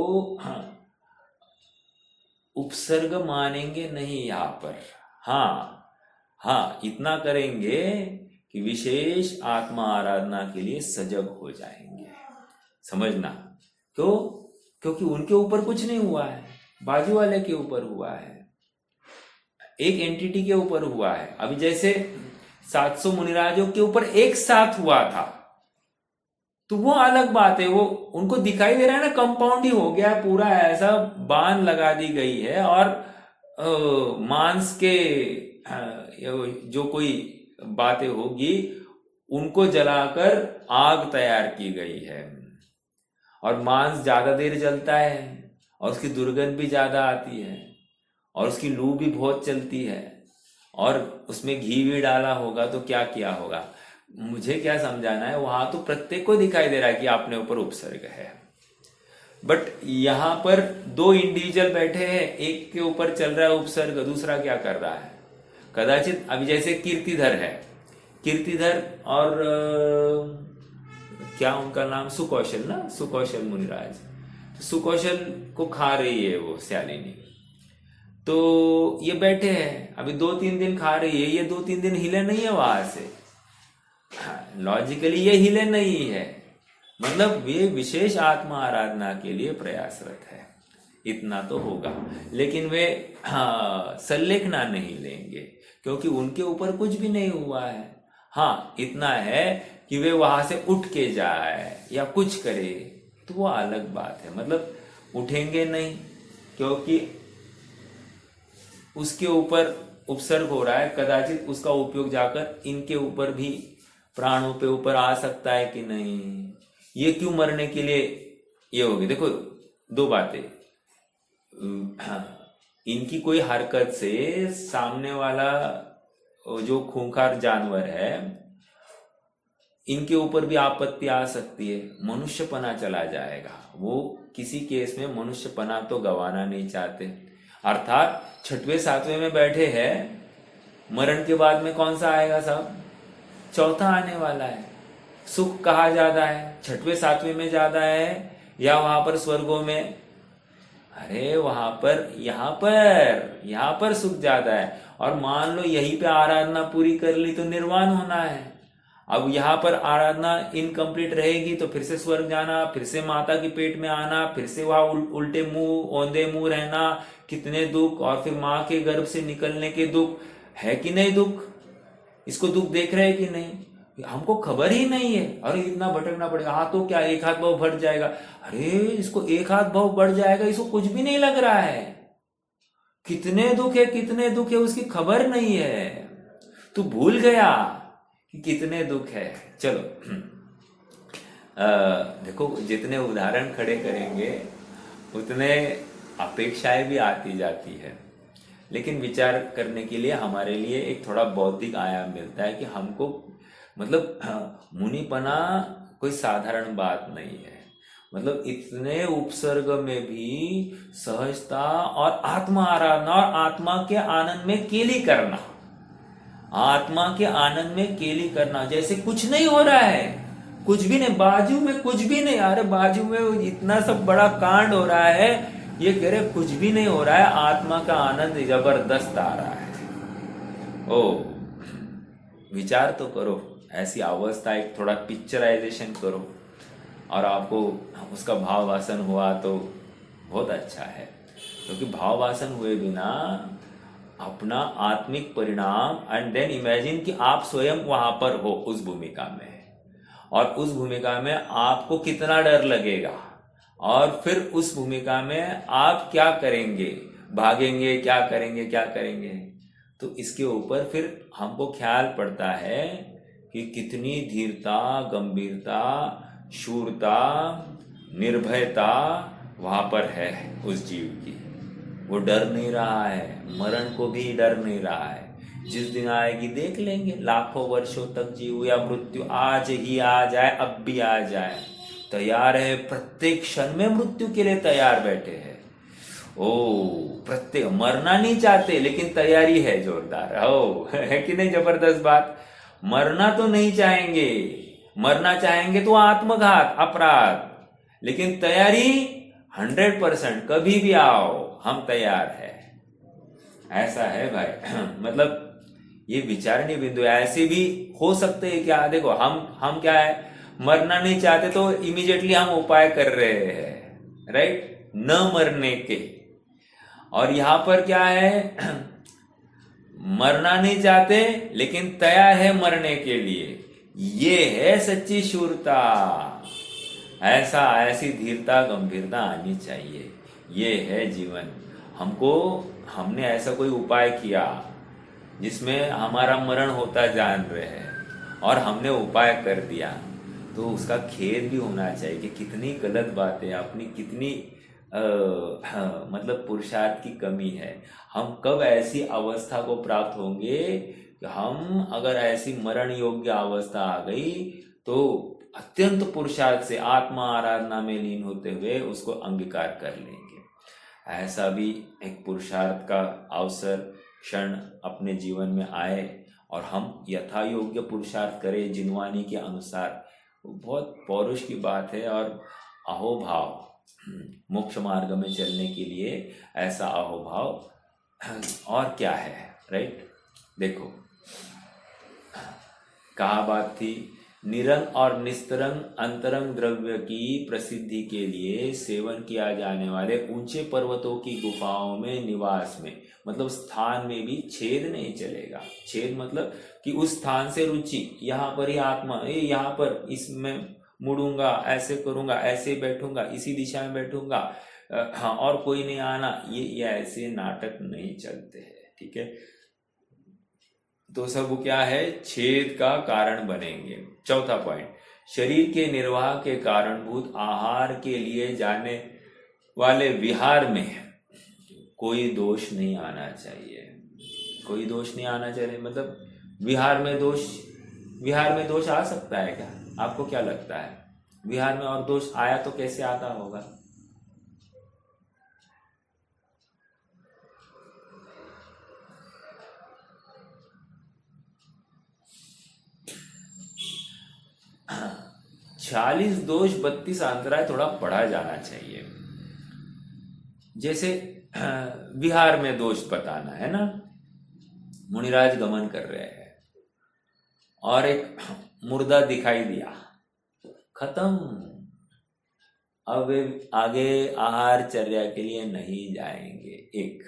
उपसर्ग मानेंगे नहीं यहाँ पर। हाँ, इतना करेंगे कि विशेष आत्मा आराधना के लिए सजग हो जाएंगे। समझना, क्यों? क्योंकि उनके ऊपर कुछ नहीं हुआ है, बाजू वाले के ऊपर हुआ है, एक एंटिटी के ऊपर हुआ है। अभी जैसे 700 मुनिराजों के ऊपर एक साथ हुआ था, तो वो अलग बात है। वो उनको दिखाई दे रहा है ना, कंपाउंड ही हो गया पूरा, ऐसा बाण लगा दी गई है और मांस के जो कोई बातें होगी उनको जलाकर आग तैयार की गई है। और मांस ज्यादा देर जलता है और उसकी दुर्गंध भी ज्यादा आती है और उसकी लू भी बहुत चलती है, और उसमें घी भी डाला होगा तो क्या किया होगा। मुझे क्या समझाना है, वहां तो प्रत्येक को दिखाई दे रहा है कि आपने ऊपर उपसर्ग है, बट यहां पर 2 इंडिविजुअल बैठे हैं, एक के ऊपर चल रहा है उपसर्ग, दूसरा क्या कर रहा है? कदाचित अभी जैसे कीर्तिधर है, कीर्तिधर और क्या उनका नाम, सुकौशल ना, सुकौशल मुनिराज। सुकौशल को खा रही है वो शालिनी, तो ये बैठे हैं, अभी 2-3 दिन खा रही है, ये 2-3 दिन हिले नहीं है वहां से। लॉजिकली ये हिले नहीं है, मतलब वे विशेष आत्मा आराधना के लिए प्रयासरत है, इतना तो होगा। लेकिन वे संलेखना नहीं लेंगे क्योंकि उनके ऊपर कुछ भी नहीं हुआ है। हाँ, इतना है कि वे वहां से उठ के जाए या कुछ करे तो वो अलग बात है। मतलब उठेंगे नहीं क्योंकि उसके ऊपर उपसर्ग हो रहा है, कदाचित उसका उपयोग जाकर इनके ऊपर भी, प्राणों पे ऊपर आ सकता है कि नहीं। ये क्यों मरने के लिए ये होगी? देखो 2 बातें, इनकी कोई हरकत से सामने वाला जो खूंखार जानवर है, इनके ऊपर भी आपत्ति आ सकती है, मनुष्यपना चला जाएगा। वो किसी केस में मनुष्यपना तो गंवाना नहीं चाहते, अर्थात 6वें 7वें में बैठे हैं, मरण के बाद में कौन सा आएगा साहब? चौथा आने वाला है। सुख कहाँ ज्यादा है, 6वें 7वें में ज्यादा है या वहां पर स्वर्गों में? अरे यहाँ पर सुख ज्यादा है। और मान लो यहीं पे आराधना पूरी कर ली तो निर्वाण होना है। अब यहाँ पर आराधना इनकम्प्लीट रहेगी तो फिर से स्वर्ग जाना, फिर से माता के पेट में आना, फिर से वहां उल्टे मुंह औंधे मुंह रहना, कितने दुख, और फिर माँ के गर्भ से निकलने के दुख। है कि नहीं दुख? इसको दुख देख रहे हैं कि नहीं? हमको खबर ही नहीं है। अरे इतना भटकना पड़ेगा, हाँ तो क्या एक हाथ भाव बढ़ जाएगा? अरे इसको एक हाथ भाव बढ़ जाएगा, इसको कुछ भी नहीं लग रहा है। कितने दुख है उसकी खबर नहीं है। तू भूल गया कि कितने दुख है। चलो देखो, जितने उदाहरण खड़े करेंगे उतने अपेक्षाएं भी आती जाती है। लेकिन विचार करने के लिए हमारे लिए एक थोड़ा बौद्धिक आयाम मिलता है कि हमको मतलब मुनिपना कोई साधारण बात नहीं है। मतलब इतने उपसर्ग में भी सहजता और आत्मा आराधना और आत्मा के आनंद में केली करना, आत्मा के आनंद में केली करना, जैसे कुछ नहीं हो रहा है, कुछ भी नहीं, बाजू में कुछ भी नहीं। अरे बाजू में इतना सब बड़ा कांड हो रहा है, ये कह रहे कुछ भी नहीं हो रहा है, आत्मा का आनंद जबरदस्त आ रहा है। ओ विचार तो करो, ऐसी अवस्था एक थोड़ा पिक्चराइजेशन करो, और आपको उसका भाव वासन हुआ तो बहुत अच्छा है। क्योंकि भाव वासन हुए बिना अपना आत्मिक परिणाम, एंड देन इमेजिन कि आप स्वयं वहां पर हो उस भूमिका में, और उस भूमिका में आपको कितना डर लगेगा, और फिर उस भूमिका में आप क्या करेंगे, भागेंगे, क्या करेंगे। तो इसके ऊपर फिर हमको ख्याल पड़ता है कि कितनी धीरता, गंभीरता, शूरता, निर्भयता वहां पर है उस जीव की। वो डर नहीं रहा है, मरण को भी डर नहीं रहा है। जिस दिन आएगी देख लेंगे, लाखों वर्षों तक जीव या मृत्यु आज ही आ जाए, अब भी आ जाए, तैयार है, प्रत्येक क्षण में मृत्यु के लिए तैयार बैठे हैं। ओ प्रत्येक, मरना नहीं चाहते लेकिन तैयारी है जोरदार। ओ है कि नहीं जबरदस्त बात? मरना तो नहीं चाहेंगे, मरना चाहेंगे तो आत्मघात, अपराध, लेकिन तैयारी 100%, कभी भी आओ हम तैयार है। ऐसा है भाई। मतलब ये विचारणीय बिंदु है। ऐसे भी हो सकते हैं क्या? देखो हम क्या है, मरना नहीं चाहते तो इमीडिएटली हम उपाय कर रहे हैं, राइट, न मरने के। और यहां पर क्या है, मरना नहीं चाहते लेकिन तैयार है मरने के लिए। ये है सच्ची शूरता। ऐसी धीरता, गंभीरता आनी चाहिए। ये है जीवन। हमने ऐसा कोई उपाय किया जिसमें हमारा मरण होता जान रहे हैं, और हमने उपाय कर दिया, तो उसका खेद भी होना चाहिए कि कितनी गलत बात है, अपनी कितनी मतलब पुरुषार्थ की कमी है। हम कब ऐसी अवस्था को प्राप्त होंगे कि हम, अगर ऐसी मरण योग्य अवस्था आ गई तो अत्यंत पुरुषार्थ से आत्मा आराधना में लीन होते हुए उसको अंगीकार कर लेंगे। ऐसा भी एक पुरुषार्थ का अवसर, क्षण अपने जीवन में आए और हम यथा योग्य पुरुषार्थ करें जिनवानी के अनुसार, बहुत पौरुष की बात है। और अहोभाव, मोक्ष मार्ग में चलने के लिए ऐसा अहोभाव और क्या है, राइट? देखो, कहा बात थी, निरंग और निस्तरंग अंतरंग द्रव्य की प्रसिद्धि के लिए सेवन किया जाने वाले ऊंचे पर्वतों की गुफाओं में निवास में, मतलब स्थान में भी छेद नहीं चलेगा। छेद मतलब कि उस स्थान से रुचि, यहाँ पर ही आत्मा, यहाँ पर इसमें मुड़ूंगा, ऐसे करूंगा, ऐसे बैठूंगा, इसी दिशा में बैठूंगा, हाँ, और कोई नहीं आना, ये ऐसे नाटक नहीं चलते हैं, ठीक है? तो सब क्या है, छेद का कारण बनेंगे। चौथा पॉइंट, शरीर के निर्वाह के कारणभूत आहार के लिए जाने वाले विहार में कोई दोष नहीं आना चाहिए। कोई दोष नहीं आना चाहिए मतलब विहार में दोष आ सकता है क्या? आपको क्या लगता है? विहार में और दोष आया तो कैसे आता होगा? हाँ, 40 दोष 32 अंतराय थोड़ा पढ़ा जाना चाहिए। जैसे विहार में दोष बताना है ना, मुनिराज गमन कर रहे हैं और एक मुर्दा दिखाई दिया, खत्म। अब वे आगे आहार चर्या के लिए नहीं जाएंगे। एक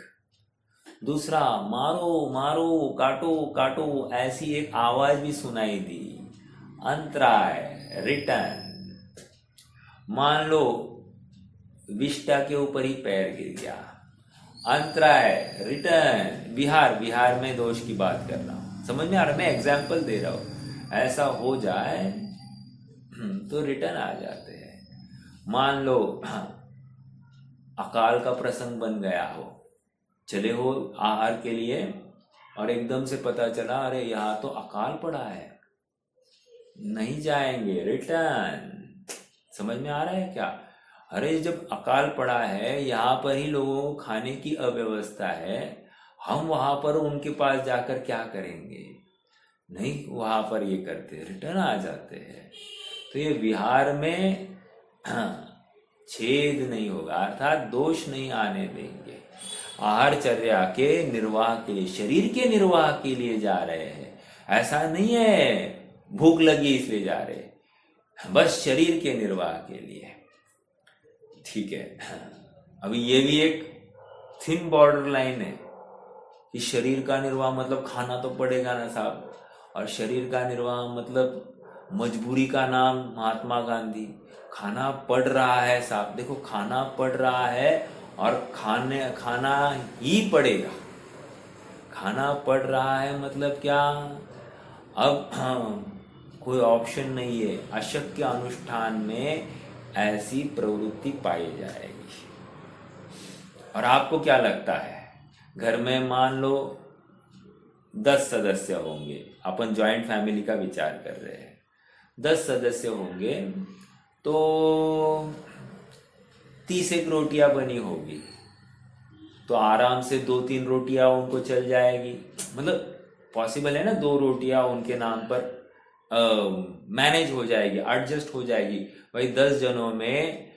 दूसरा, मारो मारो काटो काटो, ऐसी एक आवाज भी सुनाई दी, अंतराय, रिटर्न। मान लो विष्टा के ऊपर ही पैर गिर गया, अंतराय, रिटर्न। बिहार में दोष की बात कर रहा हूं, समझ में आ रहा है? मैं एग्जाम्पल दे रहा हूं। ऐसा हो जाए तो रिटर्न आ जाते हैं। मान लो अकाल का प्रसंग बन गया हो, चले हो आहार के लिए और एकदम से पता चला अरे यहाँ तो अकाल पड़ा है, नहीं जाएंगे, रिटर्न। समझ में आ रहा है क्या? अरे जब अकाल पड़ा है, यहाँ पर ही लोगों को खाने की अव्यवस्था है, हम वहां पर उनके पास जाकर क्या करेंगे? नहीं, वहां पर ये करते, रिटर्न आ जाते हैं। तो ये विहार में छेद नहीं होगा, अर्थात दोष नहीं आने देंगे। आहारचर्या के निर्वाह के लिए, शरीर के निर्वाह के लिए जा रहे हैं, ऐसा नहीं है भूख लगी इसलिए जा रहे हैं, बस शरीर के निर्वाह के लिए। ठीक है, अभी ये भी एक थिन बॉर्डर लाइन है कि शरीर का निर्वाह मतलब खाना तो पड़ेगा ना साहब, और शरीर का निर्वाह मतलब मजबूरी का नाम महात्मा गांधी, खाना पड़ रहा है साहब। देखो, खाना पड़ रहा है और खाना ही पड़ेगा। खाना पड़ रहा है मतलब क्या? अब कोई ऑप्शन नहीं है, अशक्य अनुष्ठान में ऐसी प्रवृत्ति पाई जाएगी। और आपको क्या लगता है, घर में मान लो 10 सदस्य होंगे, अपन जॉइंट फैमिली का विचार कर रहे हैं, 10 सदस्य होंगे तो 30 रोटियां बनी होगी, तो आराम से 2-3 रोटियां उनको चल जाएगी। मतलब पॉसिबल है ना, 2 रोटियां उनके नाम पर मैनेज हो जाएगी, एडजस्ट हो जाएगी। भाई 10 जनों में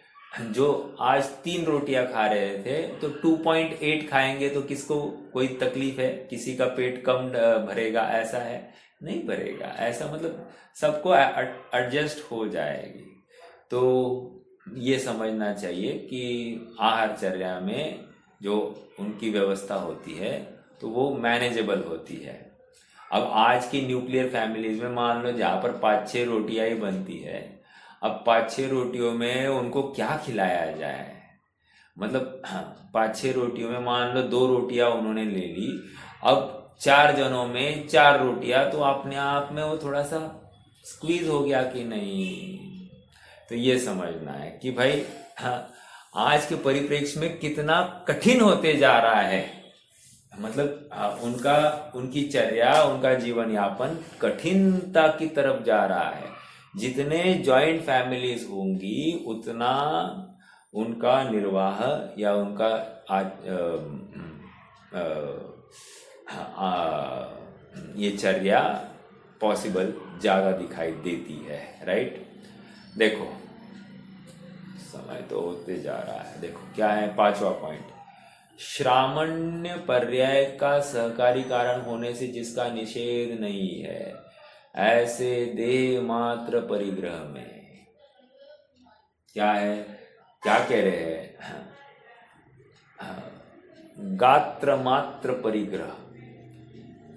जो आज 3 रोटियां खा रहे थे तो 2.8 खाएंगे तो किसको कोई तकलीफ है? किसी का पेट कम भरेगा? ऐसा है, नहीं भरेगा। ऐसा मतलब सबको एडजस्ट हो जाएगी। तो ये समझना चाहिए कि आहारचर्या में जो उनकी व्यवस्था होती है तो वो मैनेजेबल होती है। अब आज की न्यूक्लियर फैमिलीज में मान लो जहाँ पर 5-6 रोटियां ही बनती है, अब 5-6 रोटियों में उनको क्या खिलाया जाए? मतलब 5-6 रोटियों में मान लो 2 रोटियां उन्होंने ले ली, अब 4 जनों में 4 रोटियां, तो अपने आप में वो थोड़ा सा स्क्वीज हो गया कि नहीं? तो ये समझना है कि भाई आज के परिप्रेक्ष्य में कितना कठिन होते जा रहा है, मतलब उनकी चर्या, उनका जीवन यापन कठिनता की तरफ जा रहा है। जितने जॉइंट फैमिलीज होंगी उतना उनका निर्वाह या उनका ये चर्या पॉसिबल ज्यादा दिखाई देती है, राइट? देखो समय तो होते जा रहा है। देखो क्या है 5वां पॉइंट, श्रामण्य पर्याय का सहकारी कारण होने से जिसका निषेध नहीं है, ऐसे देह मात्र परिग्रह में क्या है, क्या कह रहे हैं? गात्र मात्र परिग्रह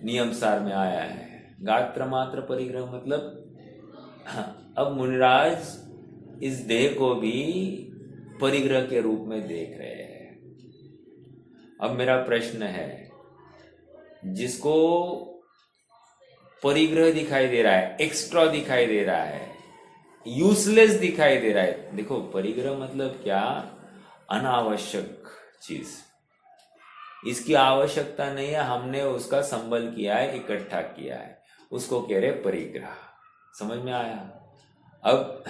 नियम सार में आया है। गात्र मात्र परिग्रह मतलब अब मुनिराज इस देह को भी परिग्रह के रूप में देख रहे हैं। अब मेरा प्रश्न है, जिसको परिग्रह दिखाई दे रहा है, एक्स्ट्रा दिखाई दे रहा है, यूजलेस दिखाई दे रहा है, देखो परिग्रह मतलब क्या? अनावश्यक चीज, इसकी आवश्यकता नहीं है, हमने उसका संबल किया है, इकट्ठा किया है, उसको कह रहे परिग्रह। समझ में आया? अब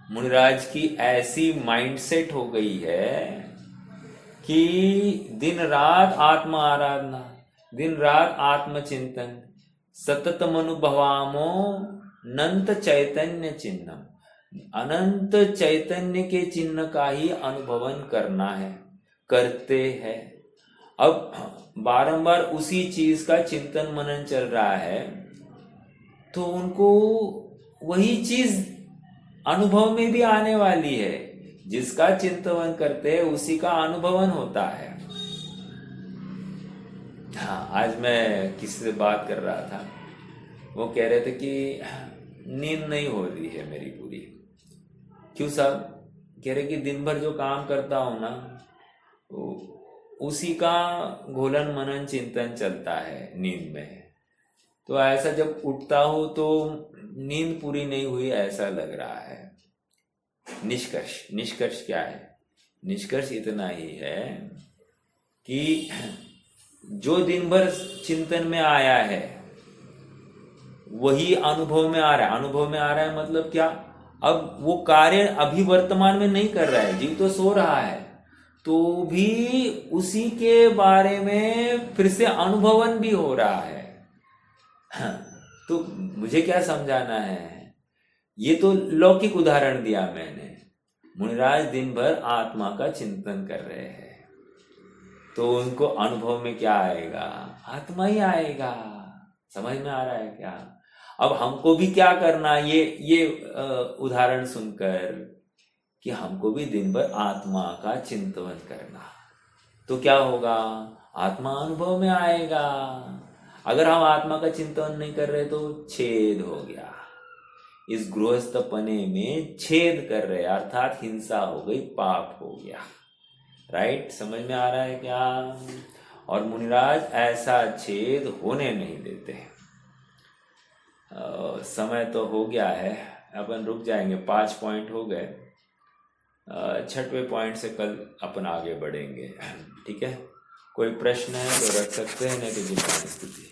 मुनिराज की ऐसी माइंडसेट हो गई है कि दिन रात आत्म आराधना, दिन रात आत्मचिंतन, सततम अनुभवामो अनंत चैतन्य चिन्हम, अनंत चैतन्य के चिन्ह का ही अनुभवन करना है। करते हैं। अब बारंबार उसी चीज का चिंतन मनन चल रहा है तो उनको वही चीज अनुभव में भी आने वाली है। जिसका चिंतन करते हैं उसी का अनुभवन होता है। हाँ, आज मैं किसी से बात कर रहा था, वो कह रहे थे कि नींद नहीं हो रही है मेरी पूरी। क्यों साहब? कह रहे कि दिन भर जो काम करता हूँ ना, उसी का घोलन मनन चिंतन चलता है नींद में। तो ऐसा जब उठता हूँ तो नींद पूरी नहीं हुई ऐसा लग रहा है। निष्कर्ष क्या है? निष्कर्ष इतना ही है कि जो दिन भर चिंतन में आया है वही अनुभव में आ रहा है। अनुभव में आ रहा है मतलब क्या? अब वो कार्य अभी वर्तमान में नहीं कर रहा है, जीव तो सो रहा है, तो भी उसी के बारे में फिर से अनुभवन भी हो रहा है। तो मुझे क्या समझाना है? ये तो लौकिक उदाहरण दिया मैंने। मुनिराज दिन भर आत्मा का चिंतन कर रहे हैं तो उनको अनुभव में क्या आएगा? आत्मा ही आएगा। समझ में आ रहा है क्या? अब हमको भी क्या करना, ये उदाहरण सुनकर कि हमको भी दिन भर आत्मा का चिंतन करना, तो क्या होगा? आत्मा अनुभव में आएगा। अगर हम आत्मा का चिंतन नहीं कर रहे तो छेद हो गया। इस गृहस्थपने में छेद कर रहे, अर्थात हिंसा हो गई, पाप हो गया। राइट? समझ में आ रहा है क्या? और मुनिराज ऐसा छेद होने नहीं देते। समय तो हो गया है, अपन रुक जाएंगे। 5 पॉइंट हो गए। 6वें पॉइंट से कल अपन आगे बढ़ेंगे। ठीक है? कोई प्रश्न है तो रख सकते हैं, नहीं तो जी स्तुति।